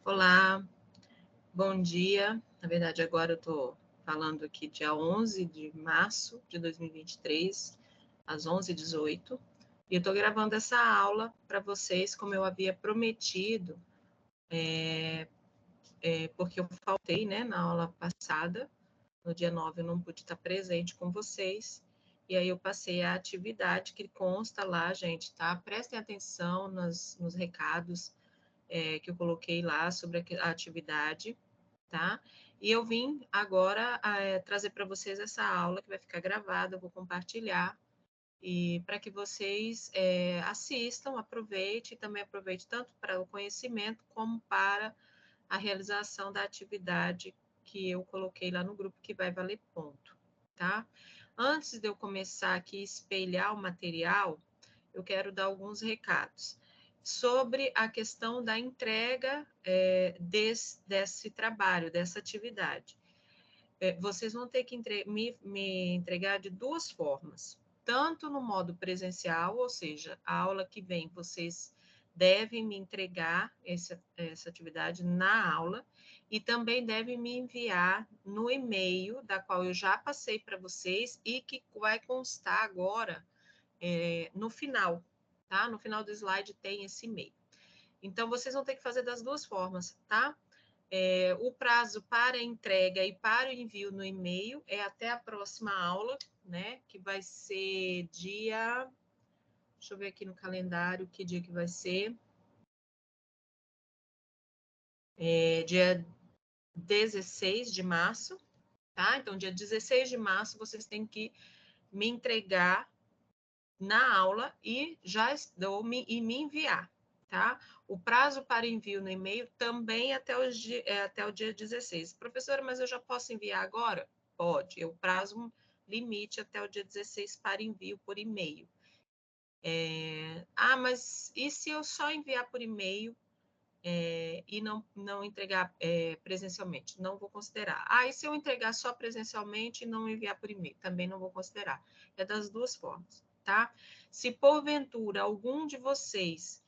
Olá, bom dia. Na verdade, agora eu estou falando aqui dia 11 de março de 2023, às 11h18. E eu estou gravando essa aula para vocês, como eu havia prometido, porque eu faltei, né, na aula passada. No dia 9 eu não pude estar presente com vocês. E aí eu passei a atividade que consta lá, gente, tá? Prestem atenção nos recados que eu coloquei lá sobre a atividade, tá? E eu vim agora trazer para vocês essa aula que vai ficar gravada, eu vou compartilhar, e para que vocês assistam, aproveitem, e também aproveite tanto para o conhecimento como para a realização da atividade que eu coloquei lá no grupo, que vai valer ponto, tá? Antes de eu começar aqui a espelhar o material, eu quero dar alguns recados sobre a questão da entrega desse trabalho, dessa atividade. Vocês vão ter que me entregar de duas formas, tanto no modo presencial, ou seja, a aula que vem vocês devem me entregar essa atividade na aula, e também devem me enviar no e-mail, da qual eu já passei para vocês, e que vai constar agora no final, tá? No final do slide tem esse e-mail. Então, vocês vão ter que fazer das duas formas, tá? O prazo para entrega e para o envio no e-mail é até a próxima aula, né? Que vai ser dia... Deixa eu ver aqui no calendário que dia que vai ser. Dia 16 de março, tá? Então, dia 16 de março, vocês têm que me entregar na aula e me enviar, tá? O prazo para envio no e-mail também até o dia 16. Professora, mas eu já posso enviar agora? Pode, o prazo limite até o dia 16 para envio por e-mail. Mas e se eu só enviar por e-mail e não entregar presencialmente? Não vou considerar. E se eu entregar só presencialmente e não enviar por e-mail? Também não vou considerar. É das duas formas, tá? Se porventura algum de vocês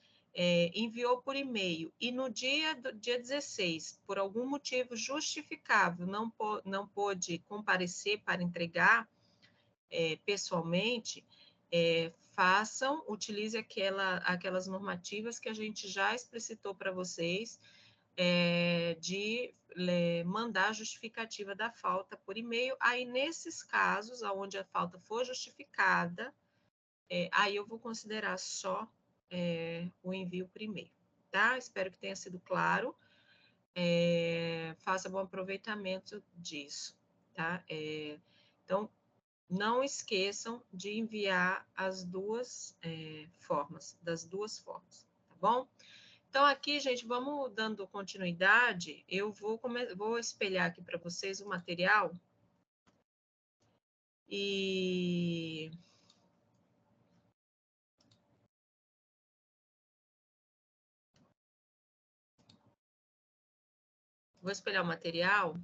enviou por e-mail e no dia 16, por algum motivo justificável, não pôde comparecer para entregar pessoalmente, utilize aquelas normativas que a gente já explicitou para vocês, de mandar a justificativa da falta por e-mail. Aí, nesses casos, onde a falta for justificada, aí eu vou considerar só o envio por e-mail, tá? Espero que tenha sido claro. Faça bom aproveitamento disso, tá? Então, não esqueçam de enviar as duas formas, das duas formas, tá bom? Então, aqui, gente, vamos dando continuidade. Eu vou espelhar aqui para vocês o material. E vou espelhar o material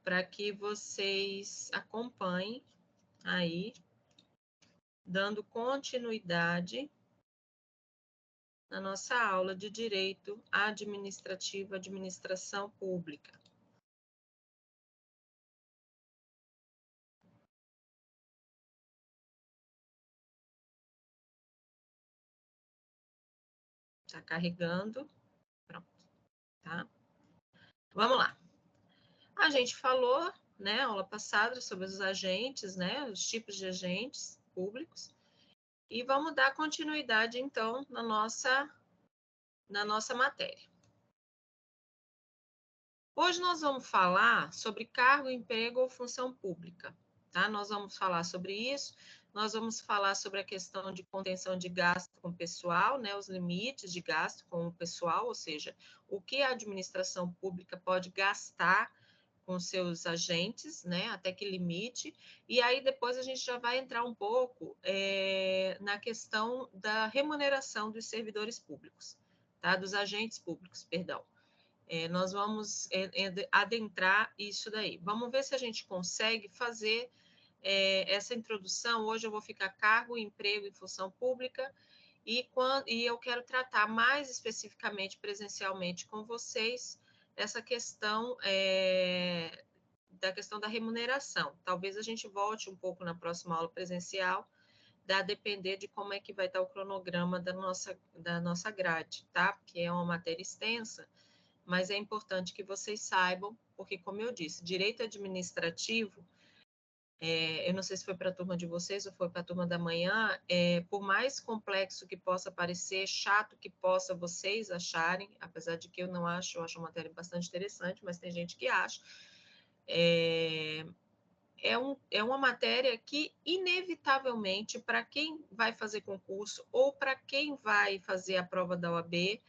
para que vocês acompanhem aí, dando continuidade na nossa aula de Direito Administrativo, Administração Pública. Está carregando. Pronto, tá? Vamos lá. A gente falou, né, aula passada, sobre os agentes, né, os tipos de agentes públicos, e vamos dar continuidade, então, na nossa matéria. Hoje nós vamos falar sobre cargo, emprego ou função pública, tá? Nós vamos falar sobre isso, nós vamos falar sobre a questão de contenção de gasto com o pessoal, né, os limites de gasto com o pessoal, ou seja, o que a administração pública pode gastar com seus agentes, né, até que limite, e aí depois a gente já vai entrar um pouco na questão da remuneração dos servidores públicos, tá? Dos agentes públicos, perdão. Nós vamos adentrar isso daí. Vamos ver se a gente consegue fazer essa introdução. Hoje eu vou ficar cargo, emprego e função pública, e eu quero tratar mais especificamente, presencialmente com vocês, essa questão da questão da remuneração. Talvez a gente volte um pouco na próxima aula presencial, a depender de como é que vai estar o cronograma da nossa grade, tá? Porque é uma matéria extensa, mas é importante que vocês saibam, porque, como eu disse, direito administrativo, eu não sei se foi para a turma de vocês ou foi para a turma da manhã, por mais complexo que possa parecer, chato que possa vocês acharem, apesar de que eu não acho, eu acho uma matéria bastante interessante, mas tem gente que acha, é uma matéria que, inevitavelmente, para quem vai fazer concurso ou para quem vai fazer a prova da OAB,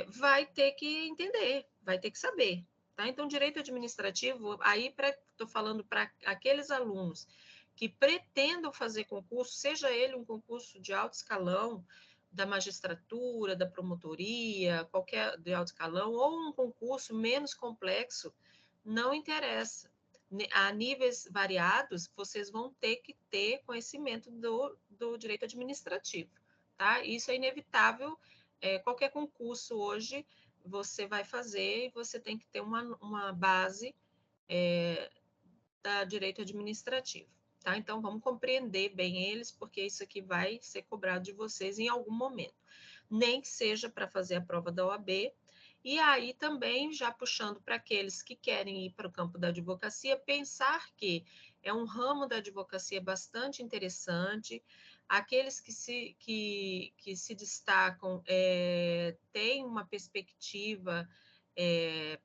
vai ter que entender, vai ter que saber. Tá? Então, direito administrativo, aí estou falando para aqueles alunos que pretendam fazer concurso, seja ele um concurso de alto escalão, da magistratura, da promotoria, qualquer de alto escalão, ou um concurso menos complexo, não interessa. A níveis variados, vocês vão ter que ter conhecimento do direito administrativo, tá? Isso é inevitável. Qualquer concurso hoje você vai fazer e você tem que ter uma base da direito administrativo, tá? Então, vamos compreender bem eles, porque isso aqui vai ser cobrado de vocês em algum momento. Nem que seja para fazer a prova da OAB, e aí também, já puxando para aqueles que querem ir para o campo da advocacia, pensar que é um ramo da advocacia bastante interessante, aqueles que se destacam têm uma perspectiva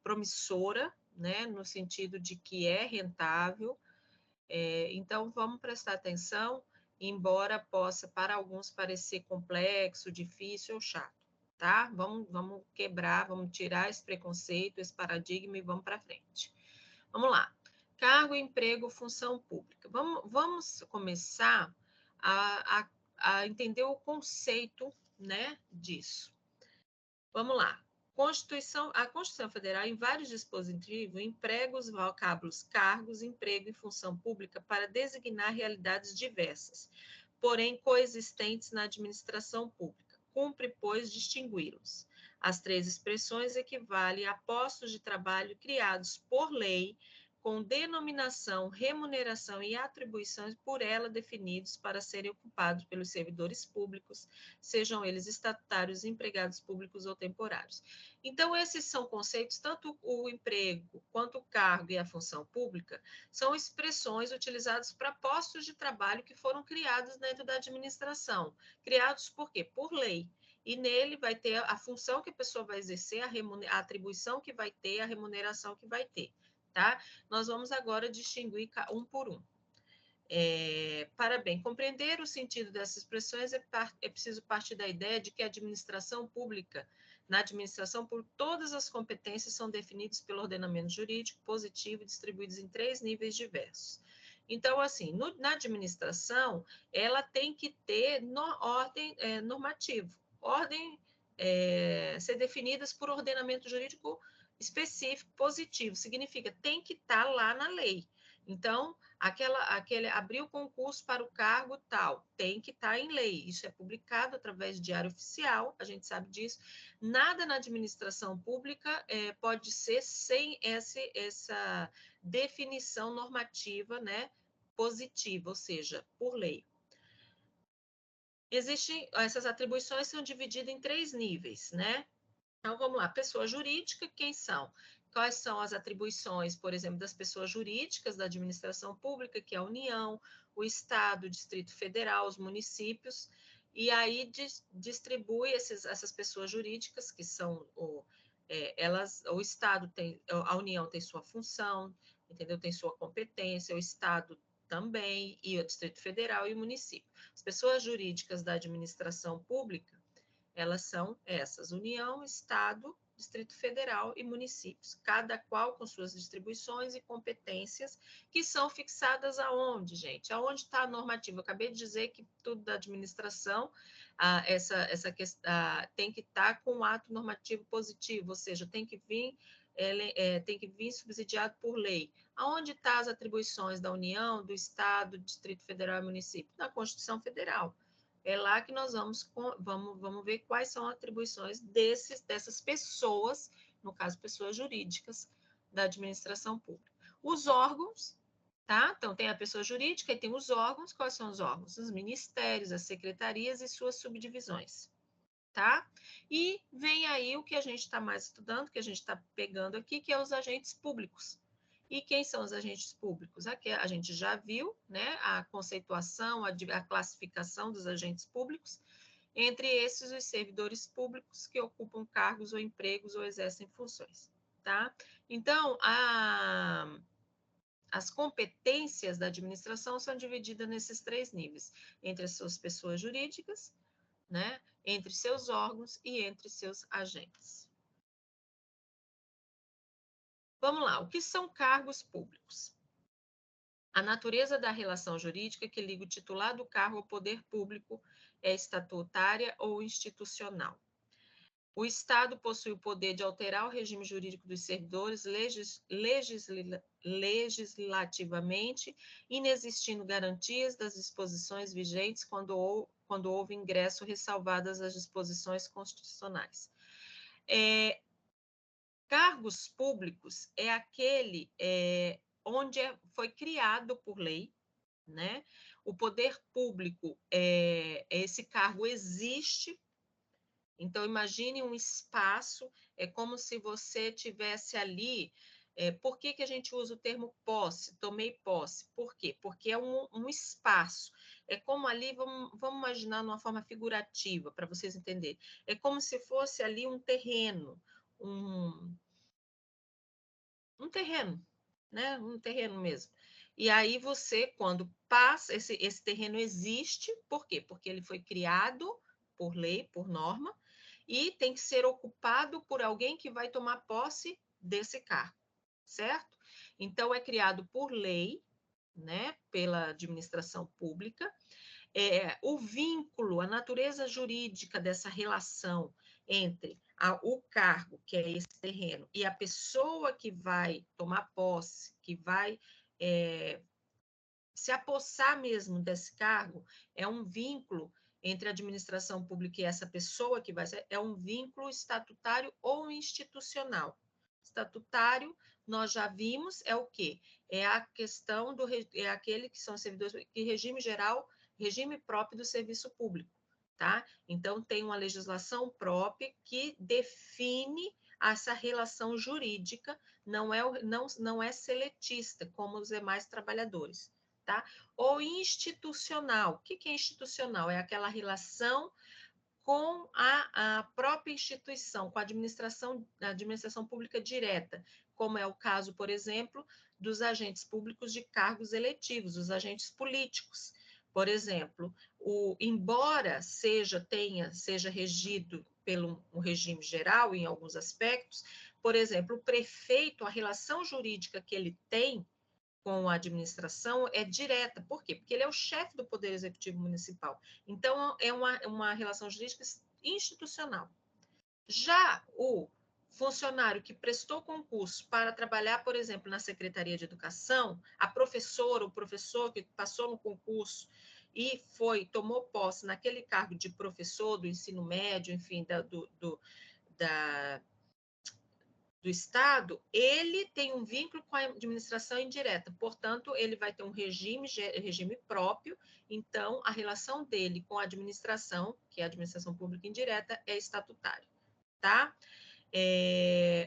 promissora, né, no sentido de que é rentável. Então, vamos prestar atenção, embora possa, para alguns, parecer complexo, difícil ou chato, tá? Vamos quebrar, vamos tirar esse preconceito, esse paradigma e vamos para frente. Vamos lá. Cargo, emprego, função pública. Vamos começar a entender o conceito, né, disso. Vamos lá. A Constituição Federal, em vários dispositivos, emprega os vocábulos cargos, emprego e função pública para designar realidades diversas, porém coexistentes na administração pública. Cumpre, pois, distingui-los. As três expressões equivalem a postos de trabalho criados por lei, com denominação, remuneração e atribuições por ela definidos para serem ocupados pelos servidores públicos, sejam eles estatutários, empregados públicos ou temporários. Então, esses são conceitos, tanto o emprego quanto o cargo e a função pública, são expressões utilizadas para postos de trabalho que foram criados dentro da administração. Criados por quê? Por lei. E nele vai ter a função que a pessoa vai exercer, a atribuição que vai ter, a remuneração que vai ter. Tá? Nós vamos agora distinguir um por um. Para bem compreender o sentido dessas expressões, é preciso partir da ideia de que a administração pública, na administração, por todas as competências são definidas pelo ordenamento jurídico positivo e distribuídos em 3 níveis diversos. Então, assim, na administração, ela tem que ter ordem normativo, ser definidas por ordenamento jurídico específico, positivo, significa tem que estar lá na lei. Então, aquele abrir o concurso para o cargo tal, tem que estar em lei. Isso é publicado através de diário oficial, a gente sabe disso. Nada na administração pública pode ser sem essa definição normativa, né, positiva, ou seja, por lei. Essas atribuições são divididas em 3 níveis, né? Então, vamos lá. Pessoa jurídica, quem são? Quais são as atribuições, por exemplo, das pessoas jurídicas da administração pública, que é a União, o Estado, o Distrito Federal, os municípios, e aí distribui essas pessoas jurídicas, que são o Estado tem, a União tem sua função, entendeu? Tem sua competência, o Estado também, e o Distrito Federal e o município. As pessoas jurídicas da administração pública, elas são essas: União, Estado, Distrito Federal e municípios, cada qual com suas distribuições e competências, que são fixadas aonde, gente? Aonde está a normativa? Eu acabei de dizer que tudo da administração, tem que estar com um ato normativo positivo, ou seja, tem que vir subsidiado por lei. Aonde estão as atribuições da União, do Estado, do Distrito Federal e município? Na Constituição Federal. É lá que nós vamos ver quais são as atribuições dessas pessoas no caso, pessoas jurídicas da administração pública. Os órgãos, tá? Então, tem a pessoa jurídica e tem os órgãos. Quais são os órgãos? Os ministérios, as secretarias e suas subdivisões, tá? E vem aí o que a gente está mais estudando, que a gente está pegando aqui, que é os agentes públicos. E quem são os agentes públicos? Aqui a gente já viu, né, a conceituação, a classificação dos agentes públicos. Entre esses, os servidores públicos que ocupam cargos ou empregos ou exercem funções, tá? Então, as competências da administração são divididas nesses 3 níveis, entre as suas pessoas jurídicas, né, entre seus órgãos e entre seus agentes. Vamos lá, o que são cargos públicos? A natureza da relação jurídica que liga o titular do cargo ao poder público é estatutária ou institucional. O Estado possui o poder de alterar o regime jurídico dos servidores legislativamente, inexistindo garantias das disposições vigentes quando houve ingresso ressalvadas as disposições constitucionais. Cargos públicos é aquele onde foi criado por lei, né? O poder público, esse cargo existe. Então, imagine um espaço, é como se você tivesse ali. Por que a gente usa o termo posse? Tomei posse. Por quê? Porque é um espaço. É como ali, vamos imaginar de uma forma figurativa, para vocês entenderem. É como se fosse ali um terreno, um terreno, né? Um terreno mesmo. E aí você, quando passa, esse terreno existe, por quê? Porque ele foi criado por lei, por norma, e tem que ser ocupado por alguém que vai tomar posse desse cargo, certo? Então, é criado por lei, né? Pela administração pública. O vínculo, a natureza jurídica dessa relação entre o cargo, que é esse terreno, e a pessoa que vai tomar posse, que vai se apossar mesmo desse cargo, é um vínculo entre a administração pública e essa pessoa que vai ser, é um vínculo estatutário ou institucional. Estatutário, nós já vimos, é o quê? É a questão é aquele que são servidores, que regime geral, regime próprio do serviço público, tá? Então, tem uma legislação própria que define essa relação jurídica, não é seletista, como os demais trabalhadores. Tá? Ou institucional. O que é institucional? É aquela relação com a própria instituição, com a administração pública direta, como é o caso, por exemplo, dos agentes públicos de cargos eletivos, os agentes políticos. Por exemplo, embora seja regido pelo um regime geral em alguns aspectos, por exemplo, o prefeito, a relação jurídica que ele tem com a administração é direta. Por quê? Porque ele é o chefe do Poder Executivo Municipal. Então, é uma relação jurídica institucional. Já o funcionário que prestou concurso para trabalhar, por exemplo, na Secretaria de Educação, a professora, o professor que passou no concurso e tomou posse naquele cargo de professor do ensino médio, enfim, do Estado, ele tem um vínculo com a administração indireta, portanto, ele vai ter um regime próprio, então, a relação dele com a administração, que é a administração pública indireta, é estatutária, tá?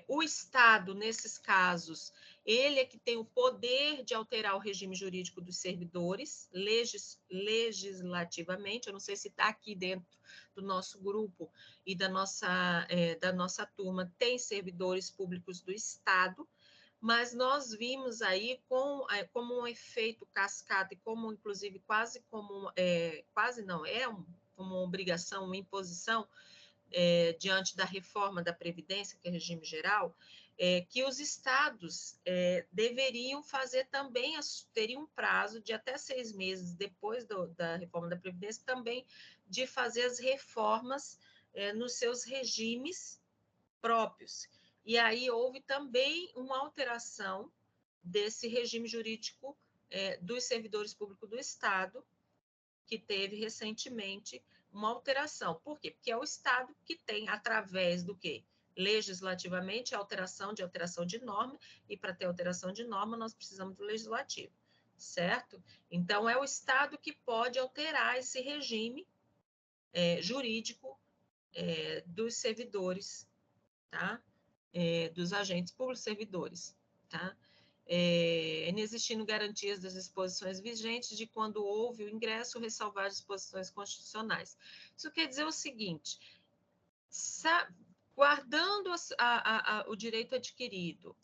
O Estado, nesses casos, ele é que tem o poder de alterar o regime jurídico dos servidores legislativamente. Eu não sei se está aqui dentro do nosso grupo e da nossa turma, tem servidores públicos do Estado, mas nós vimos aí como um efeito cascata e como, inclusive, quase não, como uma obrigação, uma imposição, diante da reforma da Previdência, que é regime geral, que os estados deveriam fazer também, teriam um prazo de até 6 meses depois da reforma da Previdência, também de fazer as reformas nos seus regimes próprios. E aí houve também uma alteração desse regime jurídico dos servidores públicos do Estado, que teve recentemente uma alteração. Por quê? Porque é o Estado que tem, através do quê? legislativamente, alteração de norma, e para ter alteração de norma, nós precisamos do legislativo, certo? Então, é o Estado que pode alterar esse regime jurídico dos servidores, tá? Dos agentes públicos servidores, tá? Inexistindo garantias das disposições vigentes de quando houve o ingresso, ressalvar as disposições constitucionais. Isso quer dizer o seguinte, guardando o direito adquirido,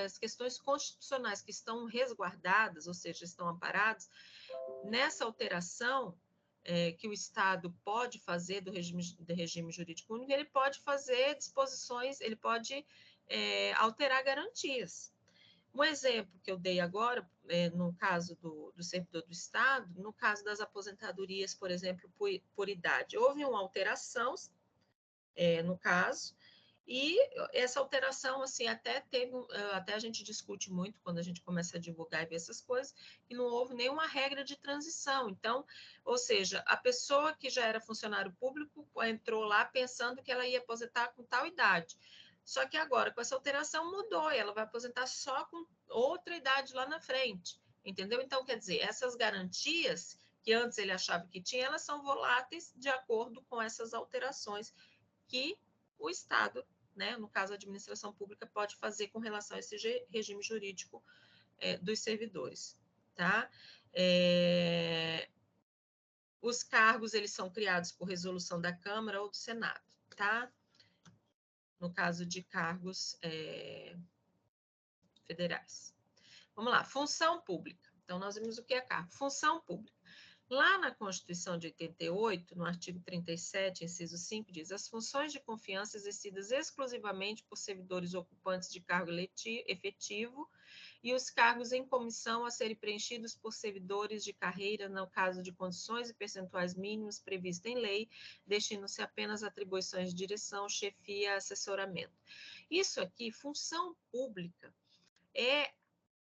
as questões constitucionais que estão resguardadas, ou seja, estão amparadas, nessa alteração que o Estado pode fazer do regime jurídico único, ele pode fazer disposições, ele pode alterar garantias. Um exemplo que eu dei agora, no caso do servidor do Estado, no caso das aposentadorias, por exemplo, por idade, houve uma alteração, no caso, e essa alteração, assim, até a gente discute muito quando a gente começa a divulgar e ver essas coisas, e não houve nenhuma regra de transição. Então, ou seja, a pessoa que já era funcionário público entrou lá pensando que ela ia aposentar com tal idade. Só que agora, com essa alteração, mudou, e ela vai aposentar só com outra idade lá na frente, entendeu? Então, quer dizer, essas garantias que antes ele achava que tinha, elas são voláteis de acordo com essas alterações que o Estado, né, no caso a administração pública, pode fazer com relação a esse regime jurídico dos servidores, tá? Os cargos, eles são criados por resolução da Câmara ou do Senado, tá? No caso de cargos federais. Vamos lá, função pública. Então, nós vimos o que é cargo. Função pública. Lá na Constituição de 88, no artigo 37, inciso 5, diz: as funções de confiança exercidas exclusivamente por servidores ocupantes de cargo efetivo e os cargos em comissão a serem preenchidos por servidores de carreira, no caso de condições e percentuais mínimos previstos em lei, destinam-se apenas a atribuições de direção, chefia e assessoramento. Isso aqui, função pública,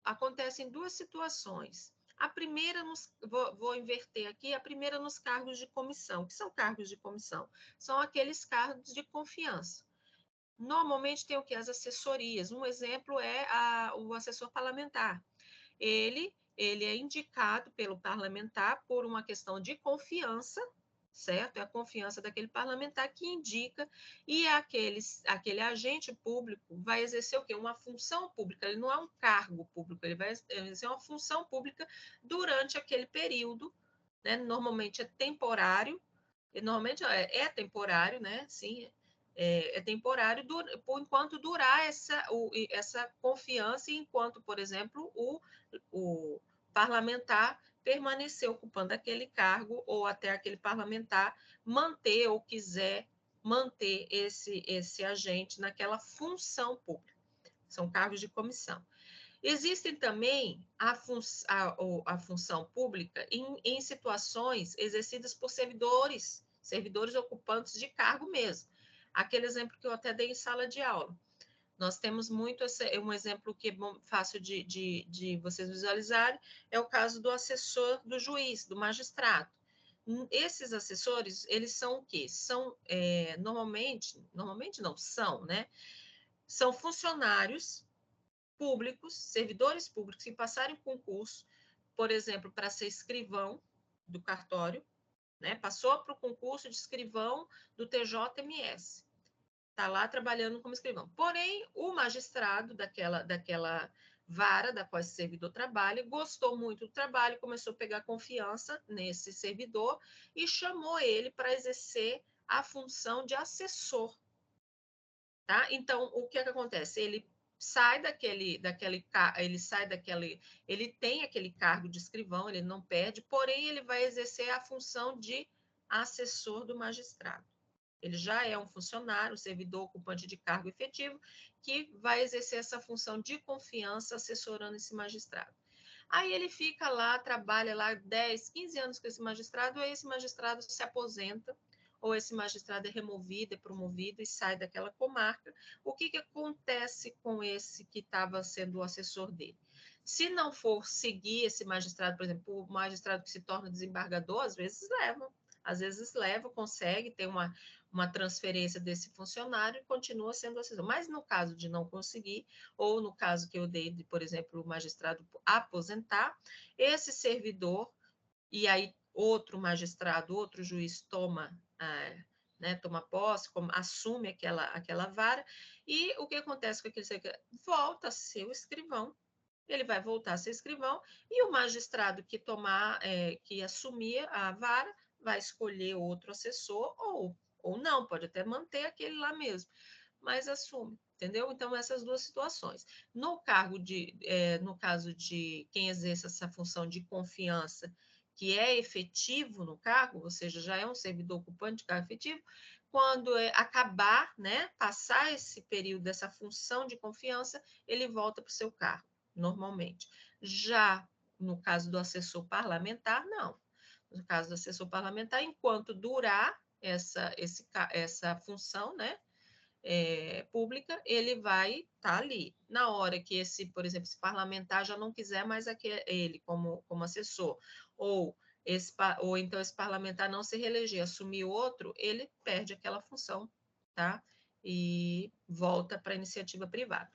acontece em duas situações. A primeira, vou inverter aqui, a primeira nos cargos de comissão. O que são cargos de comissão? São aqueles cargos de confiança. Normalmente tem o que? As assessorias. Um exemplo é o assessor parlamentar. Ele é indicado pelo parlamentar por uma questão de confiança, certo? É a confiança daquele parlamentar que indica, e aquele agente público vai exercer o quê? Uma função pública, ele não é um cargo público, ele vai exercer uma função pública durante aquele período, né? Normalmente é temporário, e normalmente é temporário, né? Sim, é temporário por enquanto durar essa confiança, e enquanto, por exemplo, o parlamentar permanecer ocupando aquele cargo, ou até aquele parlamentar manter ou quiser manter esse agente naquela função pública. São cargos de comissão. Existem também a função pública em situações exercidas por servidores ocupantes de cargo mesmo. Aquele exemplo que eu até dei em sala de aula. Nós temos muito um exemplo que é fácil de vocês visualizarem, é o caso do assessor do juiz, do magistrado. Esses assessores, eles são o quê? São, normalmente não, são, né? São funcionários públicos, servidores públicos que passarem concurso, por exemplo, para ser escrivão do cartório, né? Passou para o concurso de escrivão do TJMS. Está lá trabalhando como escrivão. Porém, o magistrado daquela vara da qual esse servidor trabalha gostou muito do trabalho, começou a pegar confiança nesse servidor e chamou ele para exercer a função de assessor. Tá? Então, o que acontece? Ele ele tem aquele cargo de escrivão, ele não perde, porém ele vai exercer a função de assessor do magistrado. Ele já é um funcionário, um servidor ocupante de cargo efetivo, que vai exercer essa função de confiança assessorando esse magistrado. Aí ele fica lá, trabalha lá 10, 15 anos com esse magistrado, aí esse magistrado se aposenta, ou esse magistrado é removido, é promovido e sai daquela comarca. O que acontece com esse que estava sendo o assessor dele? Se não for seguir esse magistrado, por exemplo, o magistrado que se torna desembargador, às vezes leva às vezes leva, consegue ter uma transferência desse funcionário e continua sendo assessor. Mas no caso de não conseguir, ou no caso que eu dei, de, por exemplo, o magistrado aposentar, esse servidor, e aí outro magistrado, outro juiz toma, né, toma posse, assume aquela vara, e o que acontece com aquele servidor? Volta a ser o escrivão, ele vai voltar a ser escrivão, e o magistrado que que assumir a vara, vai escolher outro assessor, ou não, pode até manter aquele lá mesmo, mas assume, entendeu? Então, essas duas situações. No caso de quem exerce essa função de confiança, que é efetivo no cargo, ou seja, já é um servidor ocupante de cargo efetivo, quando acabar, né, passar esse período dessa função de confiança, ele volta para o seu cargo, normalmente. Já no caso do assessor parlamentar, não. No caso do assessor parlamentar, enquanto durar essa função, né, pública, ele vai estar ali. Na hora que por exemplo, esse parlamentar já não quiser mais ele como assessor, ou então esse parlamentar não se reeleger, assumir outro, ele perde aquela função, tá? E volta para a iniciativa privada.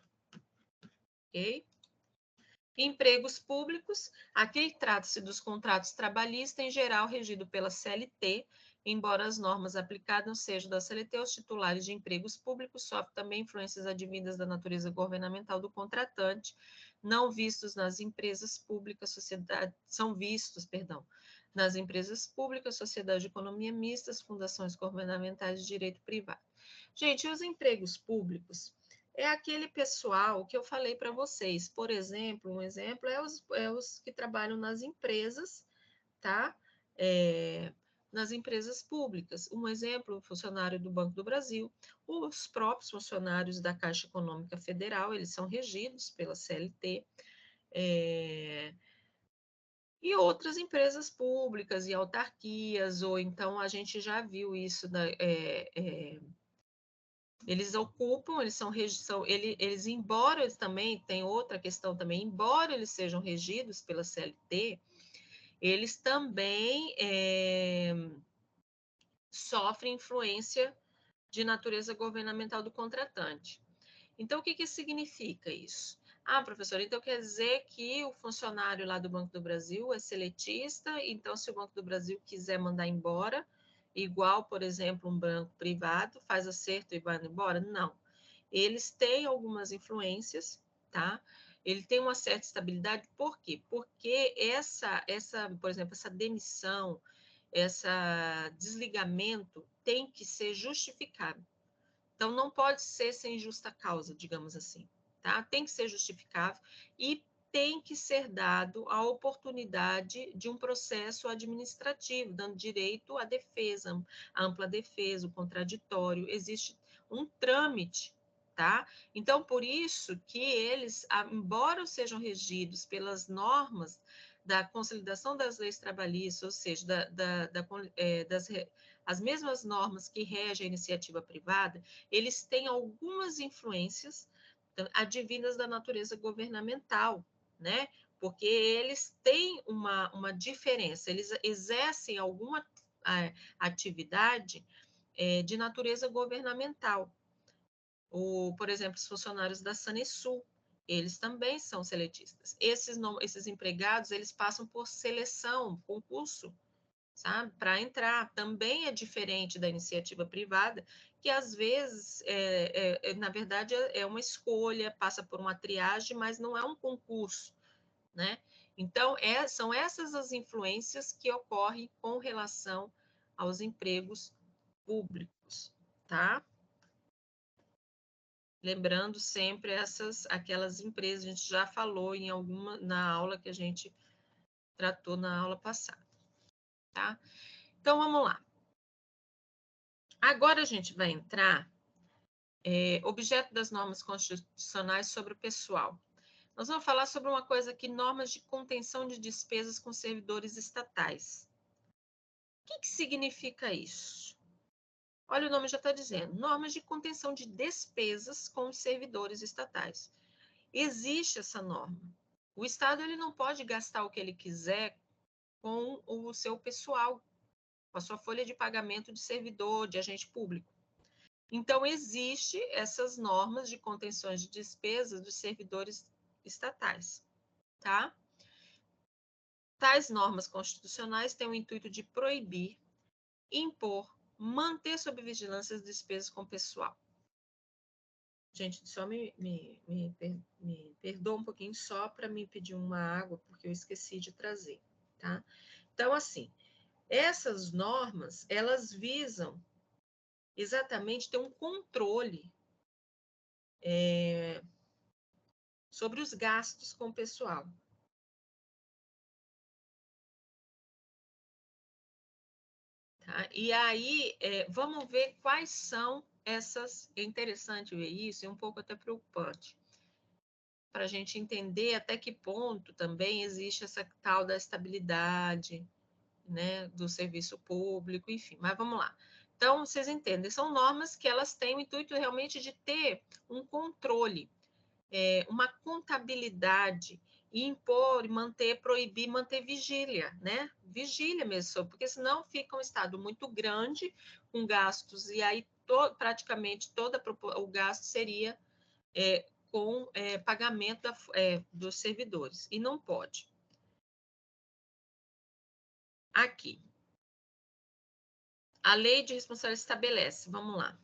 Ok? Empregos públicos, aqui trata-se dos contratos trabalhistas, em geral regido pela CLT, embora as normas aplicadas não sejam da CLT, os titulares de empregos públicos sofrem também influências advindas da natureza governamental do contratante, não vistos nas empresas públicas, são vistos, nas empresas públicas, sociedade de economia mistas, fundações governamentais de direito privado. Gente, os empregos públicos é aquele pessoal que eu falei para vocês. Por exemplo, um exemplo é os que trabalham nas empresas, tá? Nas empresas públicas. Um exemplo, o funcionário do Banco do Brasil, os próprios funcionários da Caixa Econômica Federal, eles são regidos pela CLT, e outras empresas públicas e autarquias, ou então a gente já viu isso eles ocupam, embora eles também, tem outra questão também, embora eles sejam regidos pela CLT, eles também sofrem influência de natureza governamental do contratante. Então, o que significa isso? Ah, professor, então quer dizer que o funcionário lá do Banco do Brasil é seletista, então se o Banco do Brasil quiser mandar embora, igual, por exemplo, um banco privado, faz acerto e vai embora? Não. Eles têm algumas influências, tá? Ele tem uma certa estabilidade, por quê? Porque por exemplo, essa demissão, esse desligamento tem que ser justificado. Então, não pode ser sem justa causa, digamos assim, tá? Tem que ser justificável e tem que ser dado a oportunidade de um processo administrativo, dando direito à defesa, à ampla defesa, o contraditório, existe um trâmite, tá? Então, por isso que eles, embora sejam regidos pelas normas da consolidação das leis trabalhistas, ou seja, as mesmas normas que regem a iniciativa privada, eles têm algumas influências advindas da natureza governamental, né? Porque eles têm uma diferença, eles exercem alguma atividade de natureza governamental. Por exemplo, os funcionários da Sanesul, eles também são seletistas. Esses empregados, eles passam por seleção, concurso, sabe? Para entrar. Também é diferente da iniciativa privada, que às vezes, na verdade, é uma escolha, passa por uma triagem, mas não é um concurso, né? Então, são essas as influências que ocorrem com relação aos empregos públicos, tá? Lembrando sempre aquelas empresas, a gente já falou na aula que a gente tratou na aula passada, tá? Então, vamos lá. Agora a gente vai entrar objeto das normas constitucionais sobre o pessoal. Nós vamos falar sobre uma coisa aqui, normas de contenção de despesas com servidores estatais. O que significa isso? Olha, o nome já está dizendo, normas de contenção de despesas com os servidores estatais. Existe essa norma. O Estado ele não pode gastar o que ele quiser com o seu pessoal, com a sua folha de pagamento de servidor, de agente público. Então, existe essas normas de contenções de despesas dos servidores estatais, tá? Tais normas constitucionais têm o intuito de proibir, impor, manter sob vigilância as despesas com pessoal. Gente, só me perdoa um pouquinho só para me pedir uma água, porque eu esqueci de trazer, tá? Então, assim, essas normas, elas visam exatamente ter um controle sobre os gastos com o pessoal. Tá? E aí, vamos ver quais são essas... É interessante ver isso, é um pouco até preocupante, para a gente entender até que ponto também existe essa tal da estabilidade, né, do serviço público, enfim, mas vamos lá. Então, vocês entendem, são normas que elas têm o intuito realmente de ter um controle, uma contabilidade, e impor, manter, proibir, manter vigília, né? Vigília mesmo, porque senão fica um estado muito grande, com gastos, e aí praticamente todo o gasto seria com pagamento dos servidores, e não pode. Aqui, a lei de responsabilidade estabelece, vamos lá.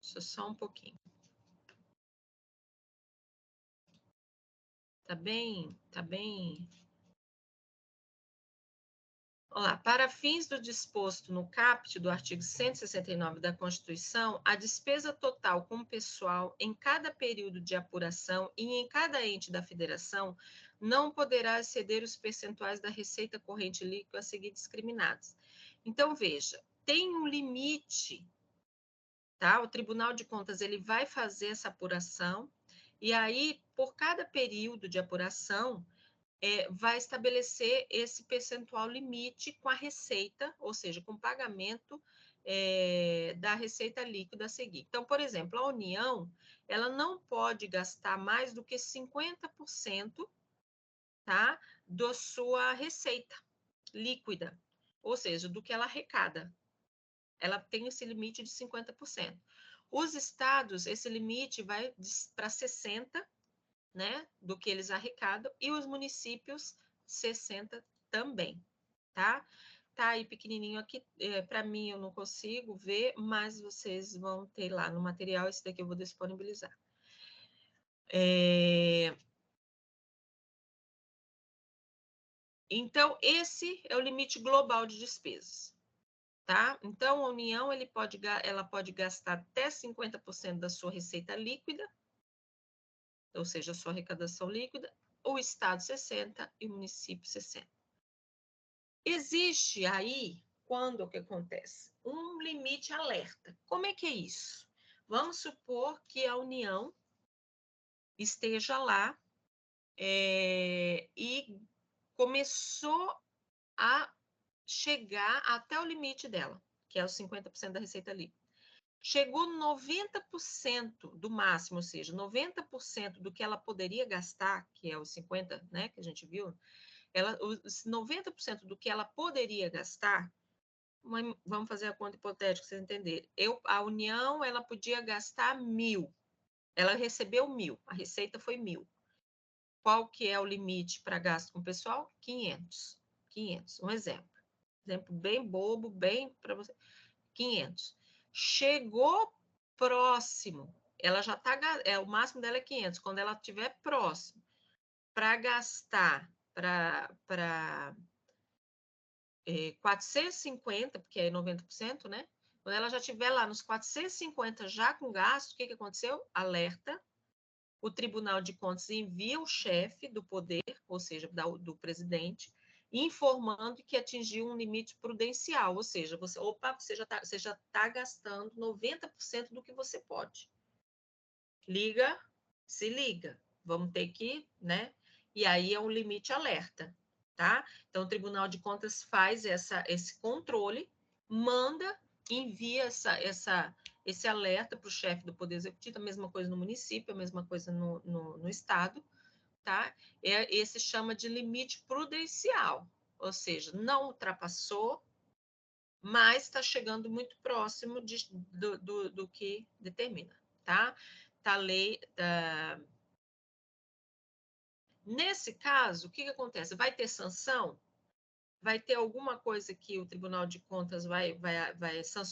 Deixa só um pouquinho. Tá bem. Olá, para fins do disposto no caput do artigo 169 da Constituição, a despesa total com pessoal em cada período de apuração e em cada ente da federação não poderá exceder os percentuais da receita corrente líquida a seguir discriminados. Então, veja, tem um limite, tá? O Tribunal de Contas ele vai fazer essa apuração e aí, por cada período de apuração, vai estabelecer esse percentual limite com a receita, ou seja, com o pagamento da receita líquida a seguir. Então, por exemplo, a União, ela não pode gastar mais do que 50%, tá, da sua receita líquida, ou seja, do que ela arrecada. Ela tem esse limite de 50%. Os estados, esse limite vai para 60%, né, do que eles arrecadam, e os municípios 60 também, tá? Tá aí pequenininho aqui, para mim eu não consigo ver, mas vocês vão ter lá no material, esse daqui eu vou disponibilizar. Então, esse é o limite global de despesas, tá? Então, a União ela pode gastar até 50% da sua receita líquida, ou seja, a sua arrecadação líquida, o Estado 60% e o município 60%. Existe aí, quando o que acontece? Um limite alerta. Como é que é isso? Vamos supor que a União esteja lá e começou a chegar até o limite dela, que é os 50% da receita líquida. Chegou 90% do máximo, ou seja, 90% do que ela poderia gastar, que é os 50%, né, que a gente viu, os 90% do que ela poderia gastar, vamos fazer a conta hipotética, para vocês entenderem. A União, ela podia gastar 1.000, ela recebeu 1.000, a receita foi 1.000. Qual que é o limite para gasto com o pessoal? 500. 500, um exemplo. Exemplo bem bobo, bem para você. 500. Chegou próximo, ela já está, o máximo dela é 500. Quando ela estiver próximo, para gastar, para 450, porque é 90%, né? Quando ela já estiver lá nos 450 já com gasto, o que aconteceu? Alerta. O Tribunal de Contas envia o chefe do poder, ou seja, do presidente, informando que atingiu um limite prudencial, ou seja, você já tá gastando 90% do que você pode. Se liga, vamos ter que, né? E aí é um limite alerta, tá? Então, o Tribunal de Contas faz esse controle, envia esse alerta para o chefe do Poder Executivo, a mesma coisa no município, a mesma coisa no Estado, tá? Esse chama de limite prudencial, ou seja, não ultrapassou, mas está chegando muito próximo do que determina, tá? Tá a lei da... Nesse caso, o que acontece? Vai ter sanção? Vai ter alguma coisa que o Tribunal de Contas vai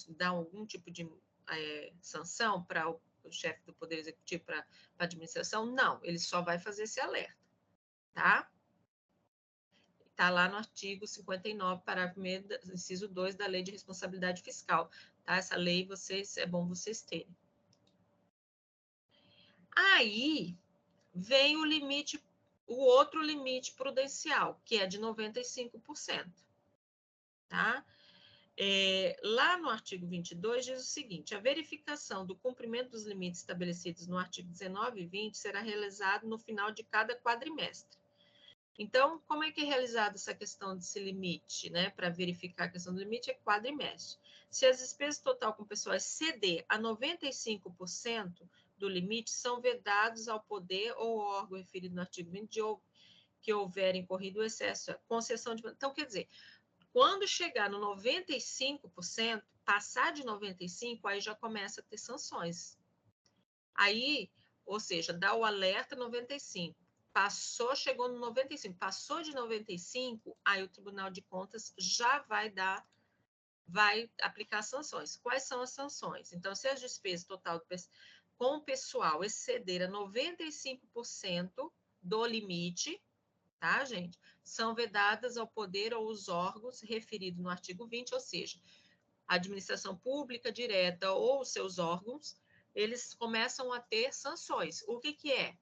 dar algum tipo de sanção para o chefe do Poder Executivo, para a administração? Não, ele só vai fazer esse alerta, tá? Está lá no artigo 59, parágrafo 1º, inciso 2 da Lei de Responsabilidade Fiscal, tá? Essa lei é bom vocês terem. Aí vem o outro limite prudencial, que é de 95%, tá? Lá no artigo 22 diz o seguinte: a verificação do cumprimento dos limites estabelecidos no artigo 19 e 20 será realizado no final de cada quadrimestre. Então, como é que é realizada essa questão desse limite, né? Para verificar a questão do limite, é quadrimestre. Se as despesas total com pessoal exceder a 95% do limite, são vedados ao poder ou órgão referido no artigo 20 que houver incorrido o excesso, concessão de... Então, quer dizer, quando chegar no 95%, passar de 95%, aí já começa a ter sanções. Aí, ou seja, dá o alerta 95%. Chegou no 95%, passou de 95%, aí o Tribunal de Contas já vai aplicar sanções. Quais são as sanções? Então, se as despesas total com o pessoal exceder a 95% do limite, tá, gente? São vedadas ao poder ou os órgãos referido no artigo 20, ou seja, a administração pública direta ou seus órgãos, eles começam a ter sanções. O que é?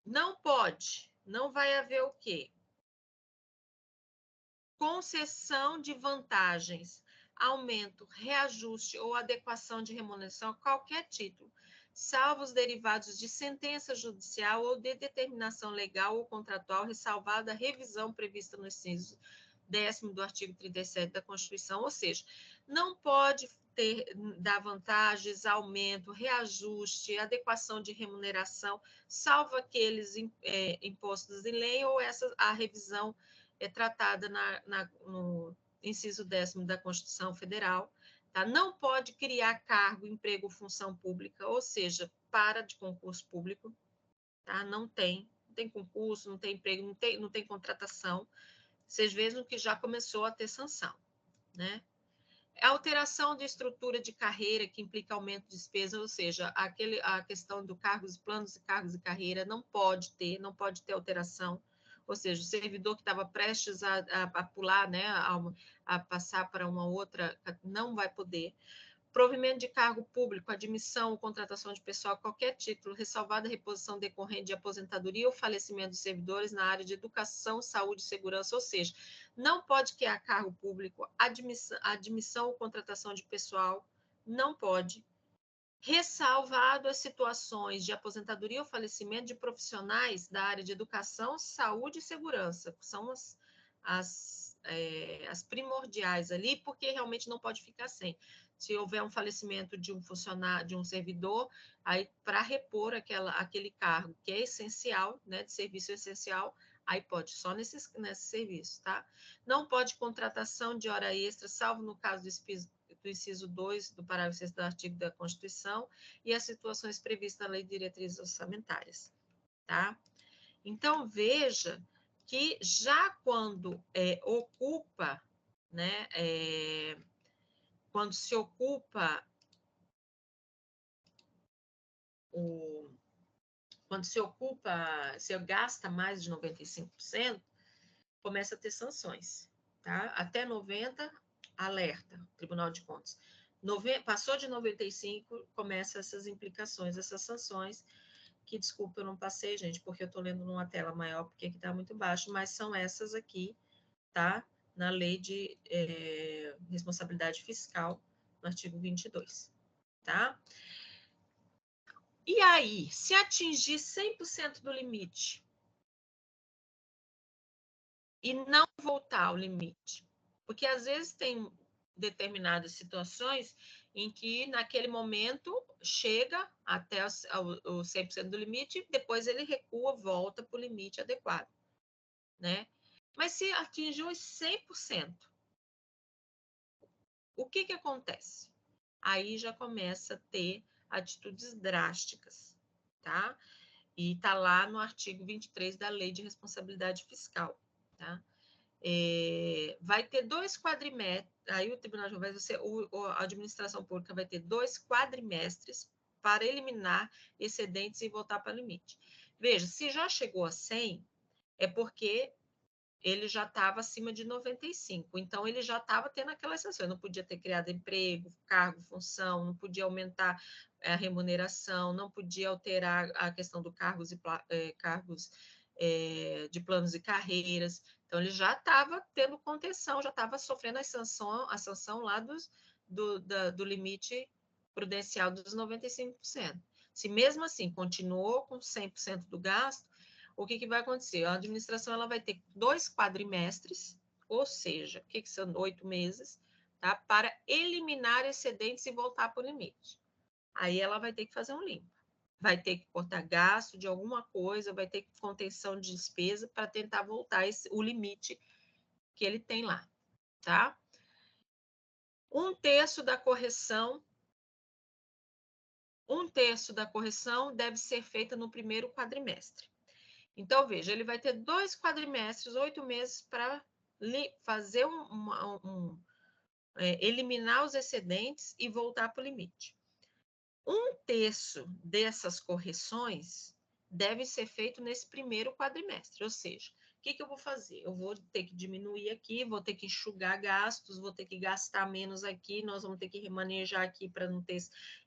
Não vai haver o quê? Concessão de vantagens, aumento, reajuste ou adequação de remuneração a qualquer título, salvo os derivados de sentença judicial ou de determinação legal ou contratual, ressalvada a revisão prevista no inciso 10º do artigo 37 da Constituição, ou seja, não pode dar vantagens, aumento, reajuste, adequação de remuneração, salvo aqueles impostos em lei ou a revisão tratada no inciso 10º da Constituição Federal. Tá? Não pode criar cargo, emprego, função pública, ou seja, para de concurso público, tá? Não tem concurso, não tem emprego, não tem contratação. Vocês vejam que já começou a ter sanção, né? A alteração de estrutura de carreira que implica aumento de despesa, ou seja, a questão do cargos, planos de cargos e carreira não pode ter alteração, ou seja, o servidor que estava prestes a pular, né, a passar para uma outra, não vai poder. Provimento de cargo público, admissão ou contratação de pessoal a qualquer título, ressalvada a reposição decorrente de aposentadoria ou falecimento de servidores na área de educação, saúde e segurança, ou seja, não pode criar cargo público, admissão ou contratação de pessoal, não pode. Ressalvado as situações de aposentadoria ou falecimento de profissionais da área de educação, saúde e segurança, que são as primordiais ali, porque realmente não pode ficar sem. Se houver um falecimento de um funcionário, de um servidor, aí para repor aquele cargo que é essencial, né, de serviço essencial, aí pode só nesse serviço, tá? Não pode contratação de hora extra, salvo no caso do inciso 2 do parágrafo 6 do artigo da Constituição e as situações previstas na Lei de Diretrizes Orçamentárias, tá? Então, veja que já quando ocupa, né, quando se ocupa se gasta mais de 95%, começa a ter sanções, tá? Até 90%, alerta, Tribunal de Contas. Passou de 95%, começa essas implicações, essas sanções, que, desculpa, eu não passei, gente, porque eu estou lendo numa tela maior, porque aqui está muito baixo, mas são essas aqui, tá? Na Lei de Responsabilidade Fiscal, no artigo 22, tá? E aí, se atingir 100% do limite e não voltar ao limite, porque às vezes tem determinadas situações em que naquele momento chega até o 100% do limite, depois ele recua, volta para o limite adequado, né? Mas se atingiu os 100%, o que acontece? Aí já começa a ter atitudes drásticas, tá? E está lá no artigo 23 da Lei de Responsabilidade Fiscal, tá? Vai ter 2 quadrimestres, aí o Tribunal de Contas, a administração pública vai ter 2 quadrimestres para eliminar excedentes e voltar para o limite. Veja, se já chegou a 100, é porque ele já estava acima de 95, então ele já estava tendo aquela sensação, não podia ter criado emprego, cargo, função, não podia aumentar a remuneração, não podia alterar a questão do cargos de planos e carreiras, então ele já estava tendo contenção, já estava sofrendo a sanção lá do limite prudencial dos 95%. Se mesmo assim continuou com 100% do gasto, o que vai acontecer? A administração ela vai ter 2 quadrimestres, ou seja, o que são 8 meses, tá? Para eliminar excedentes e voltar para o limite. Aí ela vai ter que fazer um limpo. Vai ter que cortar gasto de alguma coisa, vai ter que contenção de despesa para tentar voltar o limite que ele tem lá, tá? 1/3 da correção deve ser feita no primeiro quadrimestre. Então, veja, ele vai ter 2 quadrimestres, 8 meses, para fazer eliminar os excedentes e voltar para o limite. 1/3 dessas correções deve ser feito nesse primeiro quadrimestre, ou seja, o que eu vou fazer? Eu vou ter que diminuir aqui, vou ter que enxugar gastos, vou ter que gastar menos aqui, nós vamos ter que remanejar aqui para não ter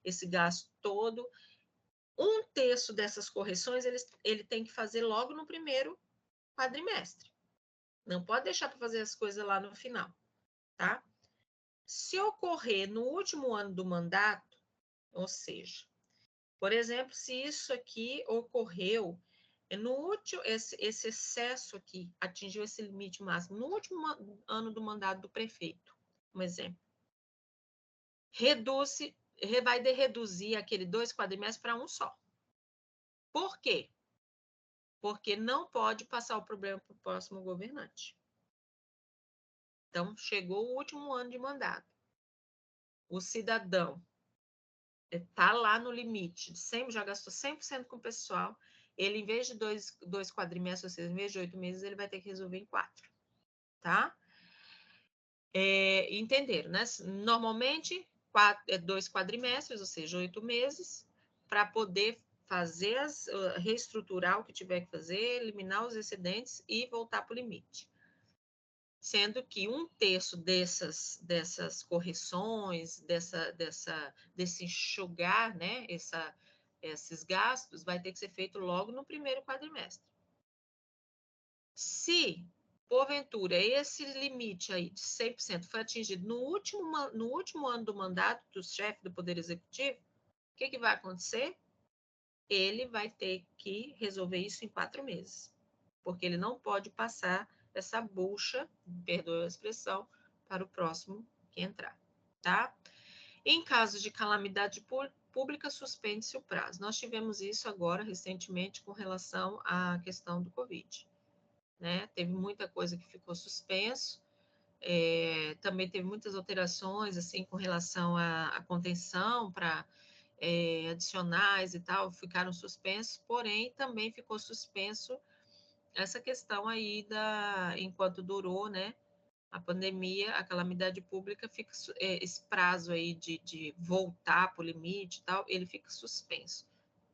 esse gasto todo. 1/3 dessas correções ele tem que fazer logo no primeiro quadrimestre. Não pode deixar para fazer as coisas lá no final, tá? Se ocorrer no último ano do mandato, ou seja, por exemplo, se isso aqui ocorreu no último, esse excesso aqui atingiu esse limite máximo no último ano do mandato do prefeito, um exemplo, vai reduzir aquele 2 quadrimestres para um só. Por quê? Porque não pode passar o problema para o próximo governante. Então, chegou o último ano de mandato. O cidadão está lá no limite, já gastou 100% com o pessoal, ele, em vez de dois quadrimestres, ou seja, em vez de 8 meses, ele vai ter que resolver em 4, tá? Entenderam, né? Normalmente, 2 quadrimestres, ou seja, 8 meses, para poder reestruturar o que tiver que fazer, eliminar os excedentes e voltar para o limite. Sendo que 1/3 dessas correções, desse enxugar, né, esses gastos, vai ter que ser feito logo no primeiro quadrimestre. Se, porventura, esse limite aí de 100% foi atingido no último ano do mandato do chefe do Poder Executivo, o que vai acontecer? Ele vai ter que resolver isso em 4 meses, porque ele não pode passar essa bucha, perdoe a expressão, para o próximo que entrar, tá? Em caso de calamidade pública, suspende-se o prazo. Nós tivemos isso agora, recentemente, com relação à questão do Covid, né? Teve muita coisa que ficou suspenso, também teve muitas alterações, assim, com relação à contenção para adicionais e tal, ficaram suspensos, porém, também ficou suspenso essa questão aí enquanto durou, né, a pandemia, a calamidade pública, fica esse prazo aí de voltar para o limite e tal, ele fica suspenso,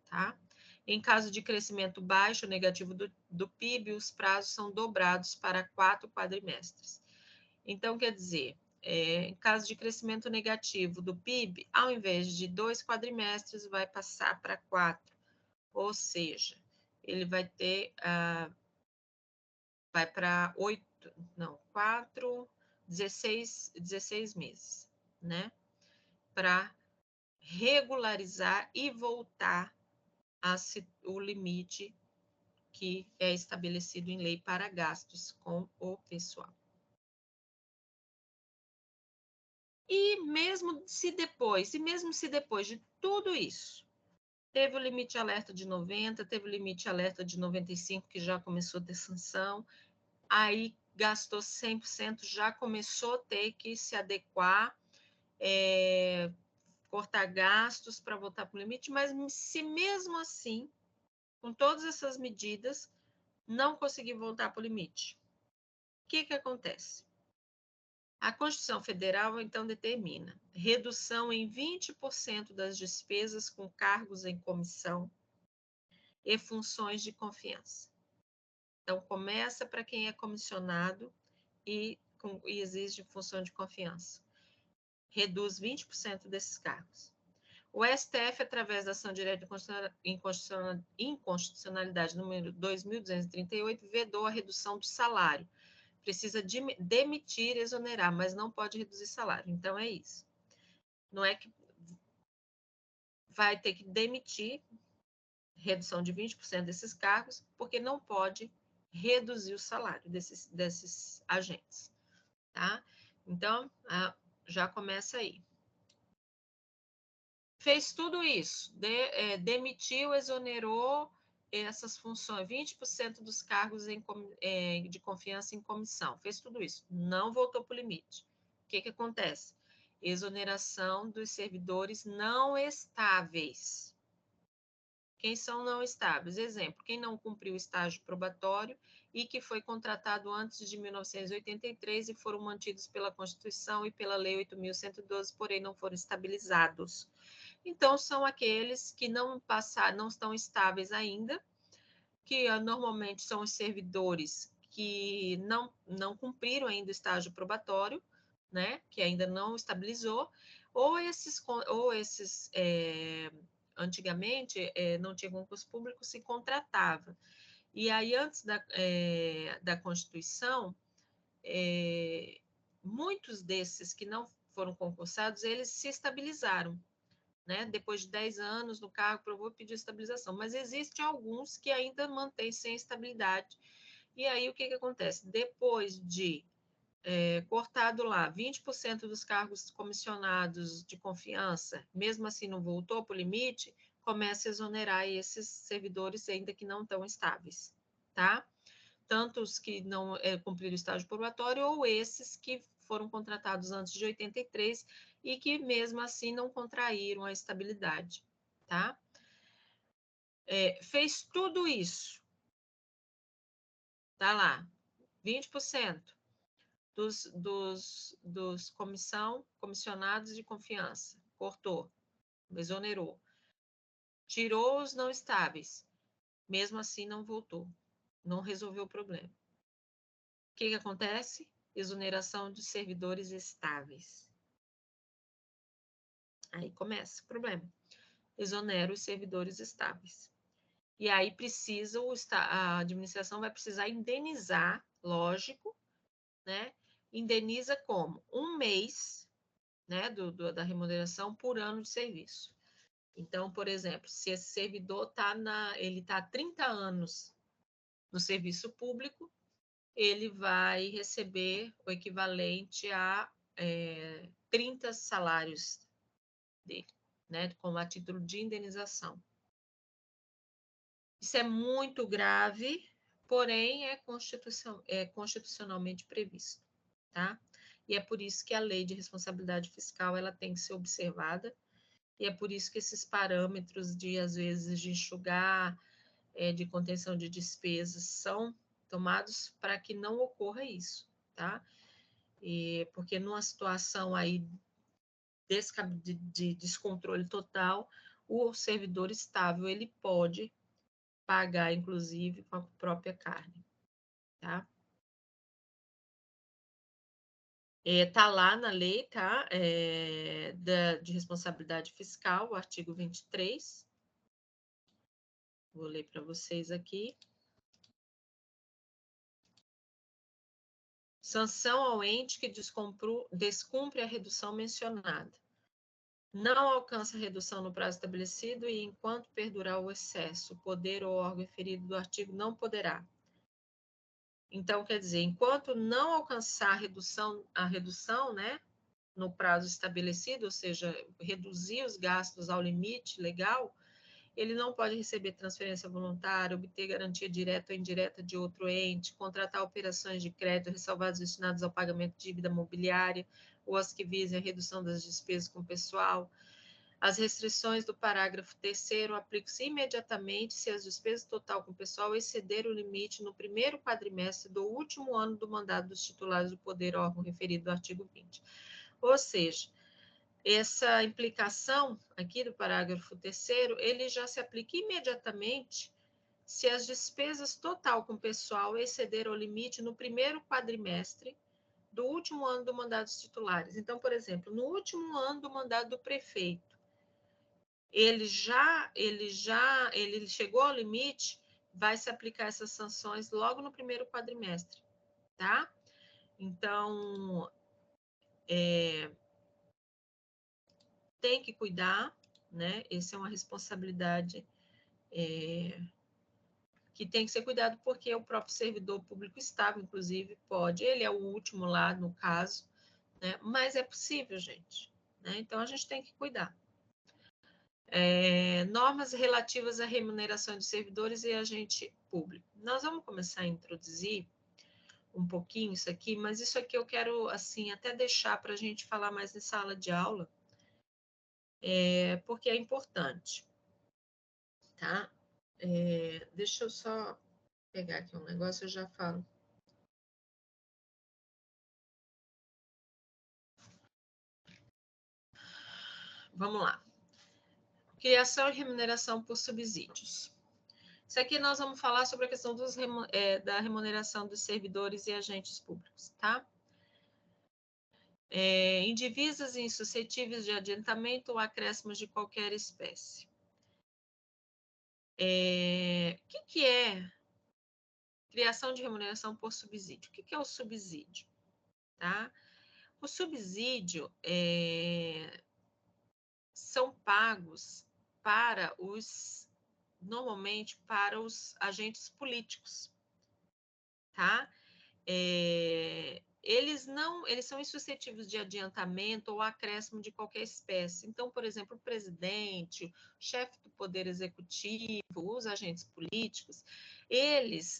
tá? Em caso de crescimento baixo, negativo do PIB, os prazos são dobrados para 4 quadrimestres. Então, quer dizer, em caso de crescimento negativo do PIB, ao invés de 2 quadrimestres, vai passar para 4, ou seja, ele vai ter... vai para 16 meses, né? Para regularizar e voltar o limite que é estabelecido em lei para gastos com o pessoal. E mesmo se depois de tudo isso, teve o limite alerta de 90, teve o limite alerta de 95, que já começou a ter sanção, aí gastou 100%, já começou a ter que se adequar, cortar gastos para voltar para o limite, mas se mesmo assim, com todas essas medidas, não conseguir voltar para o limite, o que acontece? A Constituição Federal, então, determina redução em 20% das despesas com cargos em comissão e funções de confiança. Então, começa para quem é comissionado e exige função de confiança. Reduz 20% desses cargos. O STF, através da ação direta de inconstitucionalidade número 2.238, vedou a redução do salário. Precisa demitir, exonerar, mas não pode reduzir salário. Então, é isso. Não é que vai ter que demitir, redução de 20% desses cargos, porque não pode reduzir o salário desses agentes, tá? Então, já começa aí. Fez tudo isso, demitiu, exonerou essas funções, 20% dos cargos de confiança em comissão, fez tudo isso, não voltou para o limite. O que acontece? Exoneração dos servidores não estáveis. Quem são não estáveis? Exemplo, quem não cumpriu o estágio probatório e que foi contratado antes de 1983 e foram mantidos pela Constituição e pela Lei 8.112, porém não foram estabilizados. Então, são aqueles que não estão estáveis ainda, que normalmente são os servidores que não cumpriram ainda o estágio probatório, né, que ainda não estabilizou, ou esses antigamente, não tinha concurso público, se contratava. E aí, antes da Constituição, muitos desses que não foram concursados, eles se estabilizaram, né? Depois de 10 anos no cargo, provou pedir estabilização. Mas existem alguns que ainda mantêm sem estabilidade. E aí, o que acontece? Depois de cortado lá 20% dos cargos comissionados de confiança, mesmo assim não voltou para o limite, começa a exonerar esses servidores ainda que não estão estáveis, tá? Tanto os que não cumpriram o estágio probatório ou esses que foram contratados antes de 83 e que mesmo assim não contraíram a estabilidade, tá? Fez tudo isso, tá lá, 20%. Dos comissionados de confiança, cortou, exonerou, tirou os não estáveis, mesmo assim não voltou, não resolveu o problema. O que acontece? Exoneração de servidores estáveis. Aí começa o problema. Exonera os servidores estáveis. E aí a administração vai precisar indenizar, lógico, né? Indeniza como? 1 mês, né, da remuneração por ano de serviço. Então, por exemplo, se esse servidor ele está há 30 anos no serviço público, ele vai receber o equivalente a 30 salários dele, né, como a título de indenização. Isso é muito grave, porém é constitucionalmente previsto, tá? E é por isso que a lei de responsabilidade fiscal ela tem que ser observada, e é por isso que esses parâmetros às vezes, de enxugar, de contenção de despesas, são tomados para que não ocorra isso, tá? Porque numa situação aí de descontrole total, o servidor estável, ele pode pagar, inclusive, com a própria carne, tá? Tá lá na lei, tá? De responsabilidade fiscal, o artigo 23. Vou ler para vocês aqui. Sanção ao ente que descumpre a redução mencionada. Não alcança a redução no prazo estabelecido e, enquanto perdurar o excesso, o poder ou órgão referido do artigo não poderá. Então, quer dizer, enquanto não alcançar a redução, né, no prazo estabelecido, ou seja, reduzir os gastos ao limite legal, ele não pode receber transferência voluntária, obter garantia direta ou indireta de outro ente, contratar operações de crédito ressalvadas destinadas ao pagamento de dívida mobiliária ou as que visem a redução das despesas com o pessoal. As restrições do parágrafo 3º aplicam-se imediatamente se as despesas total com o pessoal exceder o limite no primeiro quadrimestre do último ano do mandato dos titulares do poder órgão referido no artigo 20. Ou seja, essa implicação aqui do parágrafo 3º, ele já se aplica imediatamente se as despesas total com o pessoal exceder o limite no primeiro quadrimestre do último ano do mandato dos titulares. Então, por exemplo, no último ano do mandato do prefeito, ele chegou ao limite, vai se aplicar essas sanções logo no primeiro quadrimestre, tá? Então, tem que cuidar, né? Essa é uma responsabilidade que tem que ser cuidado, porque o próprio servidor público estável, inclusive, pode, ele é o último lá no caso, né? Mas é possível, gente, né? Então a gente tem que cuidar. Normas relativas à remuneração de servidores e agente público. Nós vamos começar a introduzir um pouquinho isso aqui, mas isso aqui eu quero, assim, até deixar para a gente falar mais em sala de aula, porque é importante, tá? Deixa eu só pegar aqui um negócio, eu já falo. Vamos lá. Criação e remuneração por subsídios. Isso aqui nós vamos falar sobre a questão da remuneração dos servidores e agentes públicos, tá? Indivisas e insuscetíveis de adiantamento ou acréscimos de qualquer espécie. O que é criação de remuneração por subsídio? O que é o subsídio? Tá? O subsídio são pagos normalmente para os agentes políticos, tá? Eles são insuscetíveis de adiantamento ou acréscimo de qualquer espécie. Então, por exemplo, o presidente, o chefe do Poder Executivo, os agentes políticos, eles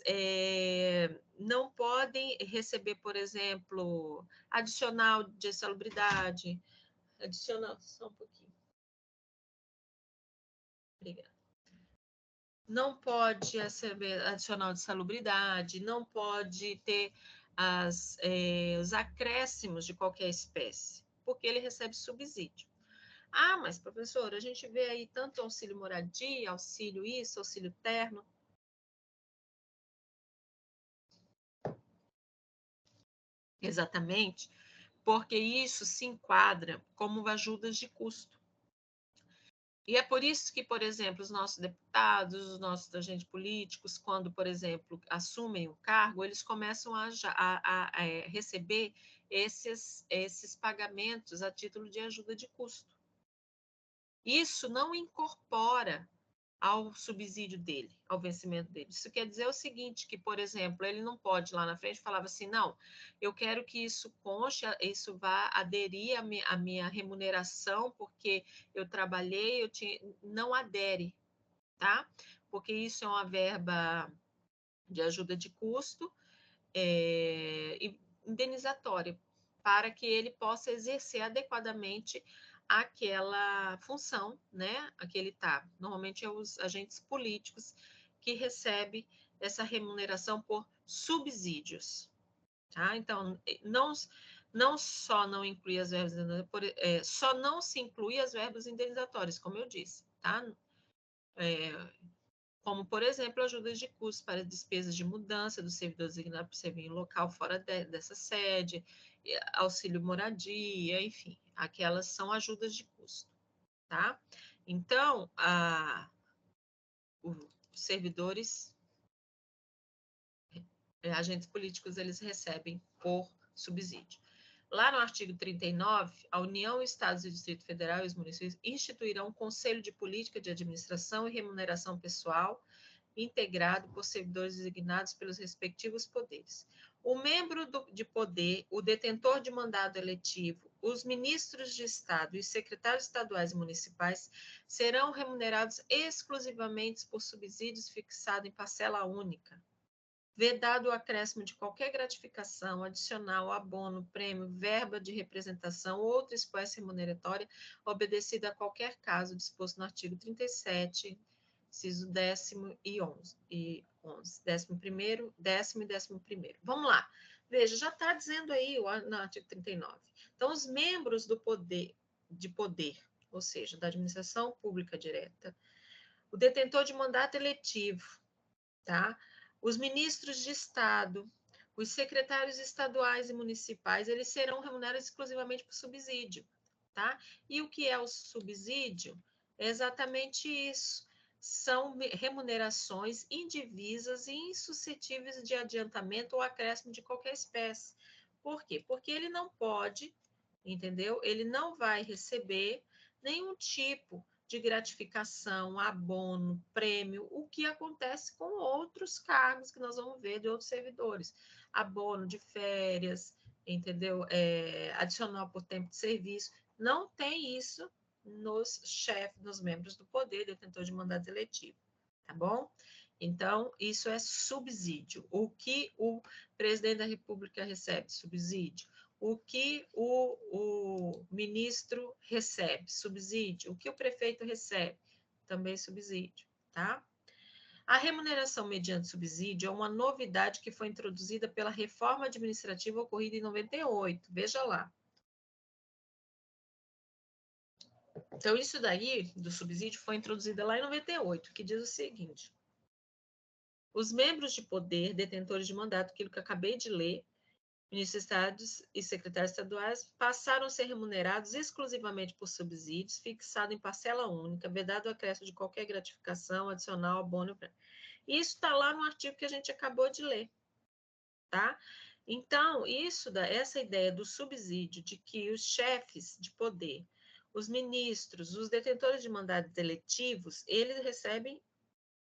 não podem receber, por exemplo, adicional de salubridade, só um pouquinho. Obrigada. Não pode receber adicional de salubridade, não pode ter os acréscimos de qualquer espécie, porque ele recebe subsídio. Ah, mas, professor, a gente vê aí tanto auxílio moradia, auxílio isso, auxílio terno. Exatamente, porque isso se enquadra como ajudas de custo. E é por isso que, por exemplo, os nossos deputados, os nossos agentes políticos, quando, por exemplo, assumem o cargo, eles começam a receber esses pagamentos a título de ajuda de custo. Isso não incorpora ao subsídio dele, ao vencimento dele. Isso quer dizer o seguinte, que, por exemplo, ele não pode lá na frente falava assim, não, eu quero que isso conste, isso vá aderir à minha remuneração, porque eu trabalhei, não adere, tá? Porque isso é uma verba de ajuda de custo indenizatória, para que ele possa exercer adequadamente aquela função, né, a que ele está. Normalmente é os agentes políticos que recebem essa remuneração por subsídios, tá? Então, não só não inclui as verbas, só não se inclui as verbas indenizatórias, como eu disse, tá? Como, por exemplo, ajudas de custo para despesas de mudança do servidor designado para servir em local fora dessa sede, auxílio moradia, enfim, aquelas são ajudas de custo, tá? Então, os servidores, agentes políticos, eles recebem por subsídio. Lá no artigo 39, a União, Estados e Distrito Federal e os municípios instituirão um Conselho de Política de Administração e Remuneração Pessoal integrado por servidores designados pelos respectivos poderes. O membro de poder, o detentor de mandado eletivo, os ministros de Estado e os secretários estaduais e municipais serão remunerados exclusivamente por subsídios fixados em parcela única, vedado o acréscimo de qualquer gratificação, adicional, abono, prêmio, verba de representação ou outra espécie remuneratória, obedecida a qualquer caso disposto no artigo 37, inciso 10º e 11. 11º, 10º e 11º. Vamos lá. Veja, já está dizendo aí no artigo 39. Então, os membros do poder, ou seja, da administração pública direta, o detentor de mandato eletivo, tá? Os ministros de Estado, os secretários estaduais e municipais, eles serão remunerados exclusivamente por subsídio, tá? E o que é o subsídio? É exatamente isso. São remunerações indivisas e insuscetíveis de adiantamento ou acréscimo de qualquer espécie. Por quê? Porque ele não pode, entendeu? Ele não vai receber nenhum tipo de gratificação, abono, prêmio, o que acontece com outros cargos que nós vamos ver de outros servidores. Abono de férias, entendeu? Adicional por tempo de serviço. Não tem isso nos chefes, nos membros do poder, detentor de mandato eletivo, tá bom? Então, isso é subsídio. O que o presidente da República recebe? Subsídio. O que o ministro recebe? Subsídio. O que o prefeito recebe? Também subsídio, tá? A remuneração mediante subsídio é uma novidade que foi introduzida pela reforma administrativa ocorrida em 98. Veja lá. Então, isso daí, do subsídio, foi introduzido lá em 98, que diz o seguinte: os membros de poder, detentores de mandato, aquilo que eu acabei de ler, ministros de Estado e secretários estaduais, passaram a ser remunerados exclusivamente por subsídios, fixado em parcela única, vedado o acréscimo de qualquer gratificação, adicional, abono. Isso está lá no artigo que a gente acabou de ler, tá? Então, essa ideia do subsídio, de que os chefes de poder, os ministros, os detentores de mandatos eletivos, eles recebem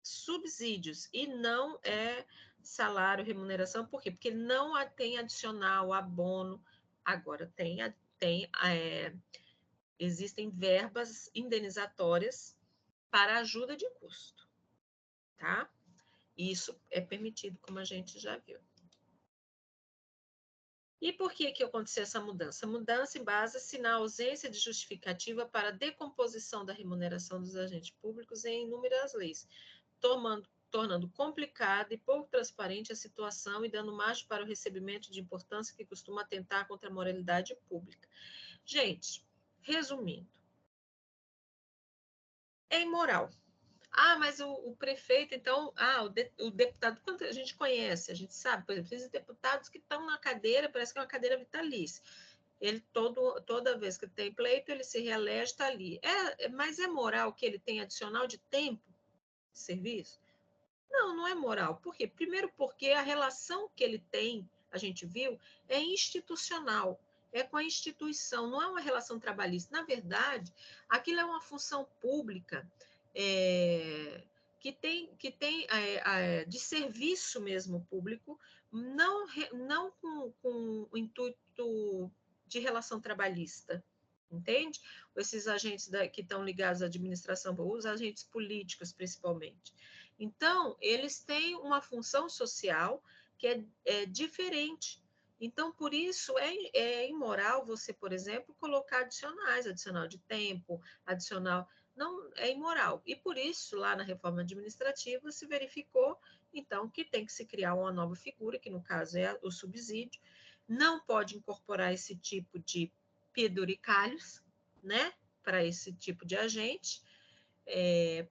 subsídios e não é salário, remuneração, por quê? Porque não tem adicional, abono, agora existem verbas indenizatórias para ajuda de custo, tá? Isso é permitido, como a gente já viu. E por que aconteceu essa mudança? A mudança base-se na ausência de justificativa para a decomposição da remuneração dos agentes públicos em inúmeras leis, tornando complicada e pouco transparente a situação e dando margem para o recebimento de importância que costuma atentar contra a moralidade pública. Gente, resumindo, é imoral. Ah, mas o prefeito, então, o deputado, quanto a gente conhece, a gente sabe, por exemplo, esses deputados que estão na cadeira, parece que é uma cadeira vitalícia. Ele, toda vez que tem pleito, ele se reelege, está ali. Mas é moral que ele tenha adicional de tempo de serviço? Não, não é moral. Por quê? Primeiro porque a relação que ele tem, a gente viu, é institucional, é com a instituição, não é uma relação trabalhista. Na verdade, aquilo é uma função pública que tem de serviço mesmo público, não com o intuito de relação trabalhista. Entende? Esses agentes que estão ligados à administração, os agentes políticos, principalmente. Então, eles têm uma função social que é diferente. Então, por isso, é imoral você, por exemplo, colocar adicional de tempo, adicional. Não, é imoral. E por isso, lá na reforma administrativa, se verificou, então, que tem que se criar uma nova figura, que no caso é o subsídio, não pode incorporar esse tipo de penduricalhos, né, para esse tipo de agente,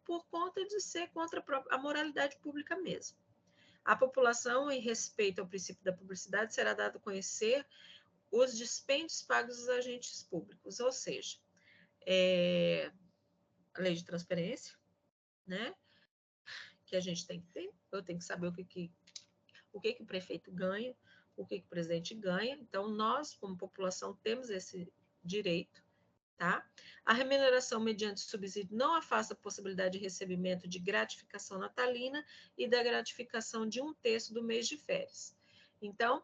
por conta de ser contra a moralidade pública mesmo. A população, em respeito ao princípio da publicidade, será dado a conhecer os dispêndios pagos aos agentes públicos, ou seja, a lei de transparência, né, que a gente tem que ter, eu tenho que saber o que o prefeito ganha, o que o presidente ganha, então nós, como população, temos esse direito, tá? A remuneração mediante subsídio não afasta a possibilidade de recebimento de gratificação natalina e da gratificação de 1/3 do mês de férias. Então,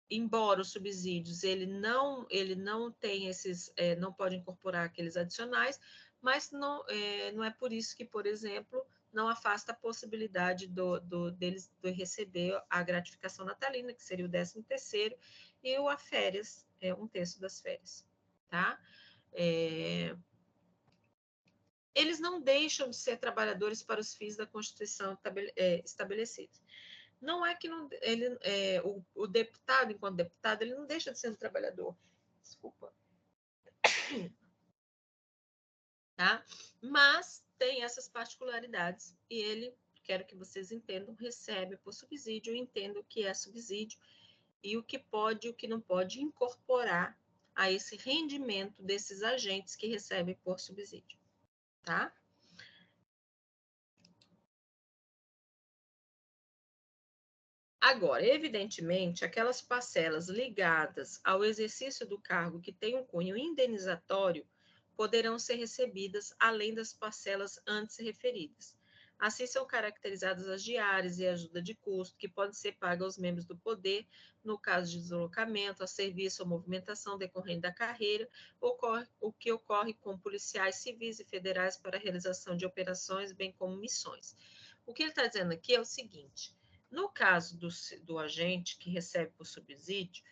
embora os subsídios ele não tem esses, não pode incorporar aqueles adicionais, mas não é por isso que, por exemplo, não afasta a possibilidade deles de receber a gratificação natalina, que seria o 13º, e a férias, 1/3 das férias, tá? Eles não deixam de ser trabalhadores para os fins da Constituição estabelecidos. Não é que não, o deputado, enquanto deputado, ele não deixa de ser um trabalhador. Desculpa. Tá? Mas tem essas particularidades e ele, quero que vocês entendam, recebe por subsídio, entenda o que é subsídio e o que pode e o que não pode incorporar a esse rendimento desses agentes que recebem por subsídio, tá? Agora, evidentemente, aquelas parcelas ligadas ao exercício do cargo que tem um cunho indenizatório poderão ser recebidas além das parcelas antes referidas. Assim são caracterizadas as diárias e a ajuda de custo, que podem ser pagas aos membros do poder, no caso de deslocamento, a serviço ou movimentação decorrente da carreira, o que ocorre com policiais civis e federais para a realização de operações, bem como missões. O que ele está dizendo aqui é o seguinte: no caso do agente que recebe por subsídio,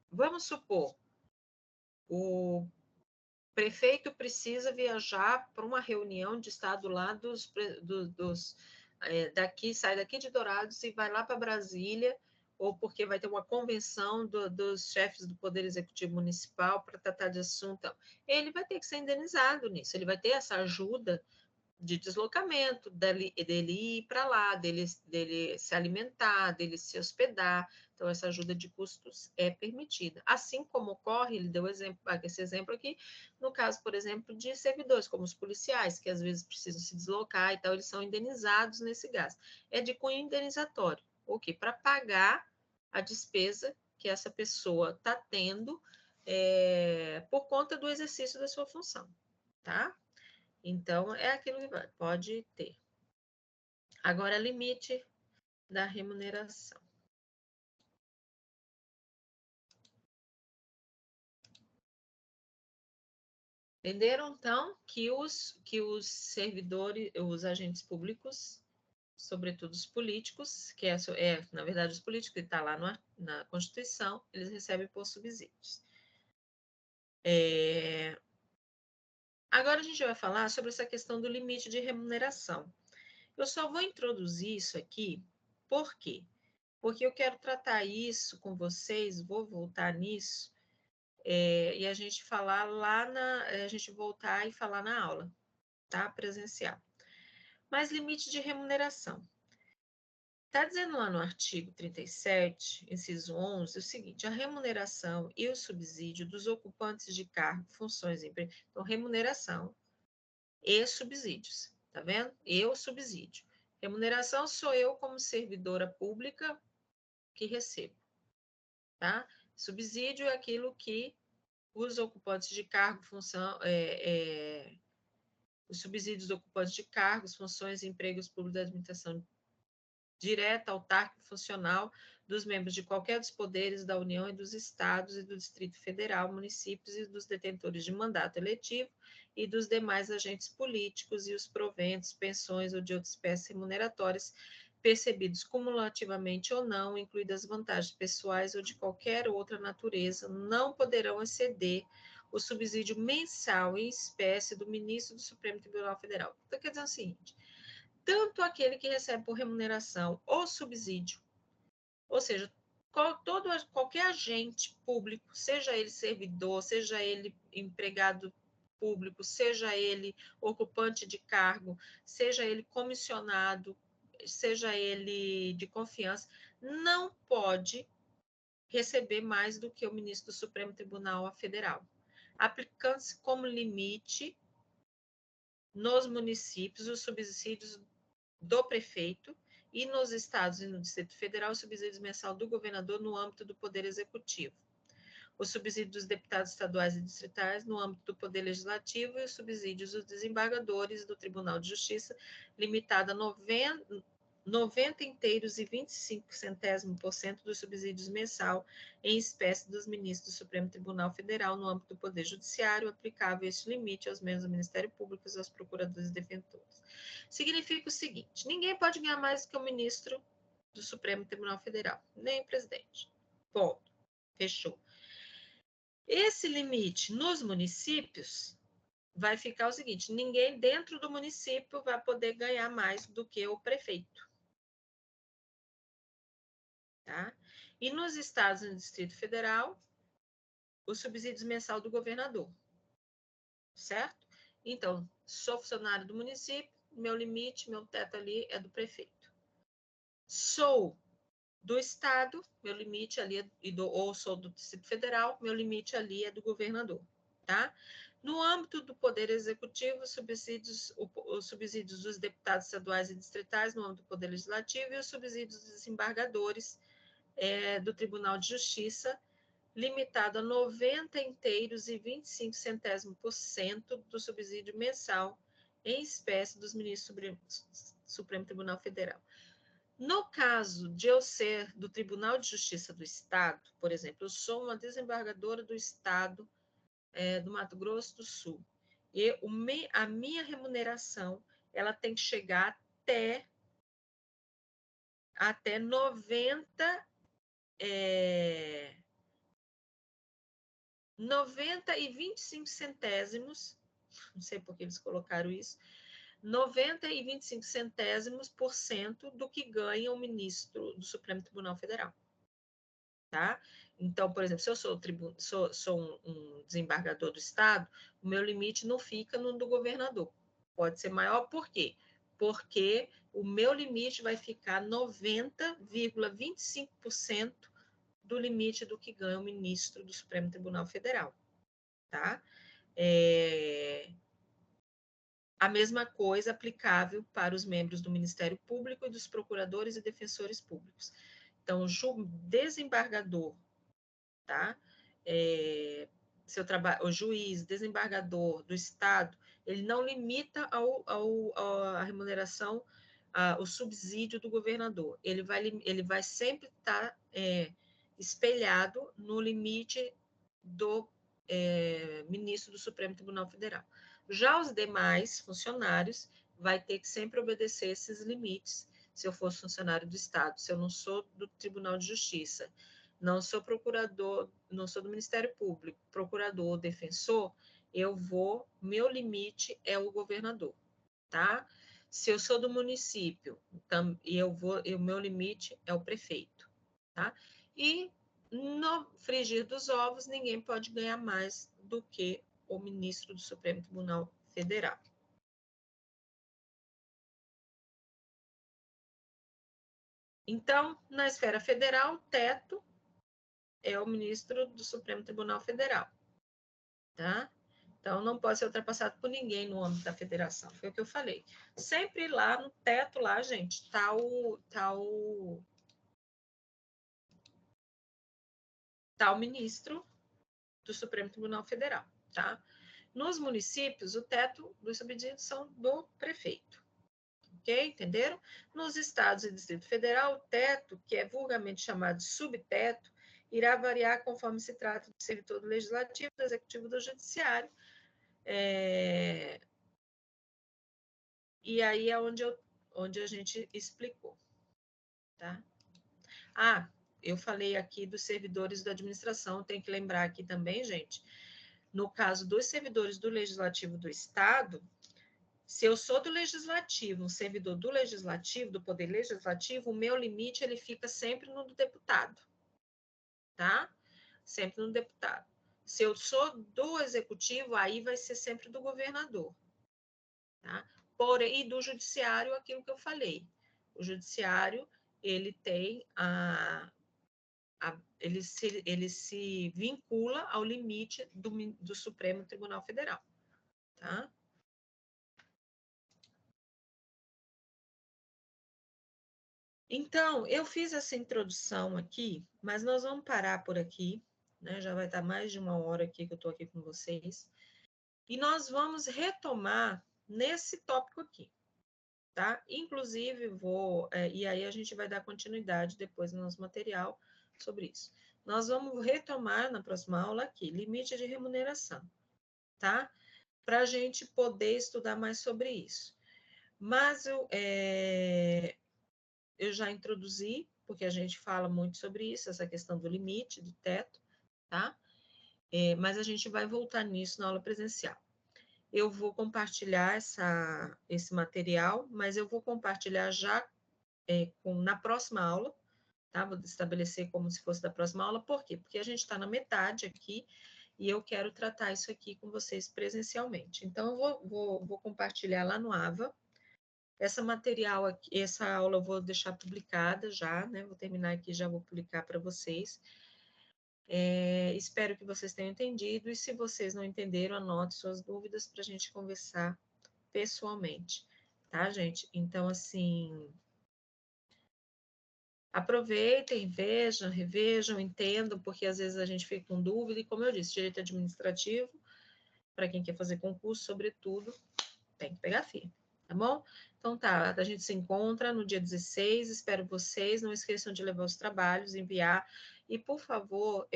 vamos supor, o prefeito precisa viajar para uma reunião de estado lá daqui, sai daqui de Dourados e vai lá para Brasília, ou porque vai ter uma convenção dos chefes do Poder Executivo Municipal para tratar de assunto. Ele vai ter que ser indenizado nisso, ele vai ter essa ajuda de deslocamento, dele ir para lá, dele se alimentar, dele se hospedar. Então, essa ajuda de custos é permitida. Assim como ocorre, ele deu esse exemplo aqui, no caso, por exemplo, de servidores, como os policiais, que às vezes precisam se deslocar e tal, eles são indenizados nesse gasto. É de cunho indenizatório, o quê? Para pagar a despesa que essa pessoa está tendo por conta do exercício da sua função, tá? Então, é aquilo que pode ter. Agora, limite da remuneração. Entenderam, então, que os servidores, os agentes públicos, sobretudo os políticos, que na verdade, os políticos que está lá na Constituição, eles recebem por subsídios. Agora a gente vai falar sobre essa questão do limite de remuneração. Eu só vou introduzir isso aqui, por quê? Porque eu quero tratar isso com vocês, vou voltar nisso, e a gente falar a gente voltar e falar na aula, tá? Presencial. Mas limite de remuneração. Está dizendo lá no artigo 37, inciso 11, o seguinte: a remuneração e o subsídio dos ocupantes de cargo, funções e empresas. Então, remuneração e subsídios, tá vendo? E o subsídio. Remuneração sou eu como servidora pública que recebo, tá? Subsídio é aquilo que os ocupantes de cargo, função, os subsídios dos ocupantes de cargos, funções e empregos públicos da administração direta, autárquica e funcional dos membros de qualquer dos poderes da União e dos estados e do Distrito Federal, municípios e dos detentores de mandato eletivo e dos demais agentes políticos e os proventos, pensões ou de outras espécies remuneratórias percebidos cumulativamente ou não, incluídas vantagens pessoais ou de qualquer outra natureza, não poderão exceder o subsídio mensal em espécie do ministro do Supremo Tribunal Federal. Então, quer dizer o seguinte: tanto aquele que recebe por remuneração ou subsídio, ou seja, qualquer agente público, seja ele servidor, seja ele empregado público, seja ele ocupante de cargo, seja ele comissionado, seja ele de confiança, não pode receber mais do que o ministro do Supremo Tribunal Federal, aplicando-se como limite nos municípios os subsídios do prefeito e nos estados e no Distrito Federal, os subsídios mensal do governador no âmbito do Poder Executivo. o subsídio dos deputados estaduais e distritais no âmbito do Poder Legislativo e os subsídios dos desembargadores do Tribunal de Justiça, limitado a 90 inteiros e 25% dos subsídios mensal em espécie dos ministros do Supremo Tribunal Federal no âmbito do Poder Judiciário, aplicável este limite aos membros do Ministério Público e aos procuradores e defensores. Significa o seguinte, ninguém pode ganhar mais do que o ministro do Supremo Tribunal Federal, nem o presidente. Ponto. Fechou. Esse limite nos municípios vai ficar o seguinte, ninguém dentro do município vai poder ganhar mais do que o prefeito. Tá? E nos estados e no Distrito Federal, os subsídios mensal do governador. Certo? Então, sou funcionário do município, meu limite, meu teto ali é do prefeito. Sou do estado, meu limite ali ou sou do Distrito Federal, meu limite ali é do governador, tá? No âmbito do Poder Executivo, os subsídios dos deputados estaduais e distritais no âmbito do Poder Legislativo e os subsídios dos desembargadores do Tribunal de Justiça, limitado a 90 inteiros e 25% do subsídio mensal em espécie dos ministros do Supremo Tribunal Federal. No caso de eu ser do Tribunal de Justiça do Estado, por exemplo, eu sou uma desembargadora do Estado do Mato Grosso do Sul, e a minha remuneração ela tem que chegar até 90 e 25 centésimos, não sei por que eles colocaram isso, 90 e 25 centésimos por cento do que ganha o ministro do Supremo Tribunal Federal. Tá? Então, por exemplo, se eu sou um desembargador do Estado, o meu limite não fica no do governador. Pode ser maior, por quê? Porque o meu limite vai ficar 90,25% do limite do que ganha o ministro do Supremo Tribunal Federal. Tá? A mesma coisa aplicável para os membros do Ministério Público e dos procuradores e defensores públicos. Então, o desembargador, tá? O juiz, desembargador do Estado, ele não limita a remuneração, o subsídio do governador. Ele vai sempre estar espelhado no limite do ministro do Supremo Tribunal Federal. Já os demais funcionários vai ter que sempre obedecer esses limites, se eu fosse funcionário do Estado, se eu não sou do Tribunal de Justiça, não sou procurador, não sou do Ministério Público, procurador ou defensor, meu limite é o governador, tá? Se eu sou do município, o meu limite é o prefeito, tá? E no frigir dos ovos, ninguém pode ganhar mais do que o ministro do Supremo Tribunal Federal. Então, na esfera federal, o teto é o ministro do Supremo Tribunal Federal, tá? Então, não pode ser ultrapassado por ninguém no âmbito da federação, foi o que eu falei. Sempre lá no teto, lá, gente, tá o ministro do Supremo Tribunal Federal, tá? Nos municípios, o teto dos subsídios são do prefeito, ok? Entenderam? Nos estados e Distrito Federal, o teto, que é vulgarmente chamado de subteto, irá variar conforme se trata do servidor do Legislativo, do Executivo e do Judiciário. E aí é onde a gente explicou, tá? Eu falei aqui dos servidores da administração, tem que lembrar aqui também, gente, no caso dos servidores do Legislativo do Estado, se eu sou do Legislativo, um servidor do Legislativo, do Poder Legislativo, o meu limite ele fica sempre no do deputado, tá? Sempre no deputado. Se eu sou do Executivo, aí vai ser sempre do governador, tá? Porém, e do Judiciário, aquilo que eu falei. O Judiciário, ele tem ele se vincula ao limite do Supremo Tribunal Federal, tá? Então, eu fiz essa introdução aqui, mas nós vamos parar por aqui, né? Já vai estar mais de 1 hora aqui que eu estou aqui com vocês. E nós vamos retomar nesse tópico aqui, tá? Inclusive, e aí a gente vai dar continuidade depois no nosso material sobre isso. Nós vamos retomar na próxima aula aqui, limite de remuneração, tá? Para a gente poder estudar mais sobre isso. Mas eu já introduzi, porque a gente fala muito sobre isso, essa questão do limite, do teto, tá? Mas a gente vai voltar nisso na aula presencial. Eu vou compartilhar esse material, mas eu vou compartilhar já na próxima aula, tá? Vou estabelecer como se fosse da próxima aula. Por quê? Porque a gente está na metade aqui e eu quero tratar isso aqui com vocês presencialmente. Então, eu vou compartilhar lá no AVA. Essa material aqui, essa aula eu vou deixar publicada já, né? Vou terminar aqui, já vou publicar para vocês. Espero que vocês tenham entendido, e se vocês não entenderam, anote suas dúvidas para a gente conversar pessoalmente, tá, gente? Então, assim, aproveitem, vejam, revejam, entendam, porque às vezes a gente fica com dúvida, e como eu disse, direito administrativo, para quem quer fazer concurso, sobretudo, tem que pegar firme, tá bom? Então tá, a gente se encontra no dia 16, espero vocês, não esqueçam de levar os trabalhos, enviar, e por favor,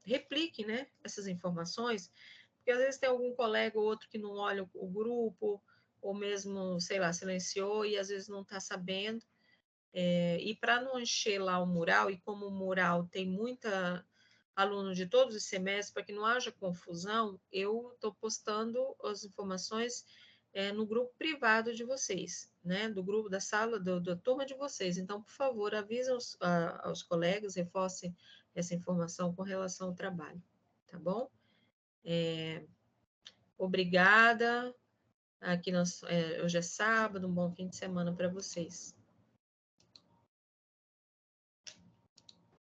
replique, né, essas informações, porque às vezes tem algum colega ou outro que não olha o grupo, ou mesmo, sei lá, silenciou e às vezes não está sabendo, e para não encher lá o mural, e como o mural tem muita aluno de todos os semestres, para que não haja confusão, eu estou postando as informações no grupo privado de vocês, né? Do grupo da sala, da turma de vocês. Então, por favor, avisem aos colegas, reforcem essa informação com relação ao trabalho, tá bom? Obrigada. Aqui hoje é sábado, um bom fim de semana para vocês.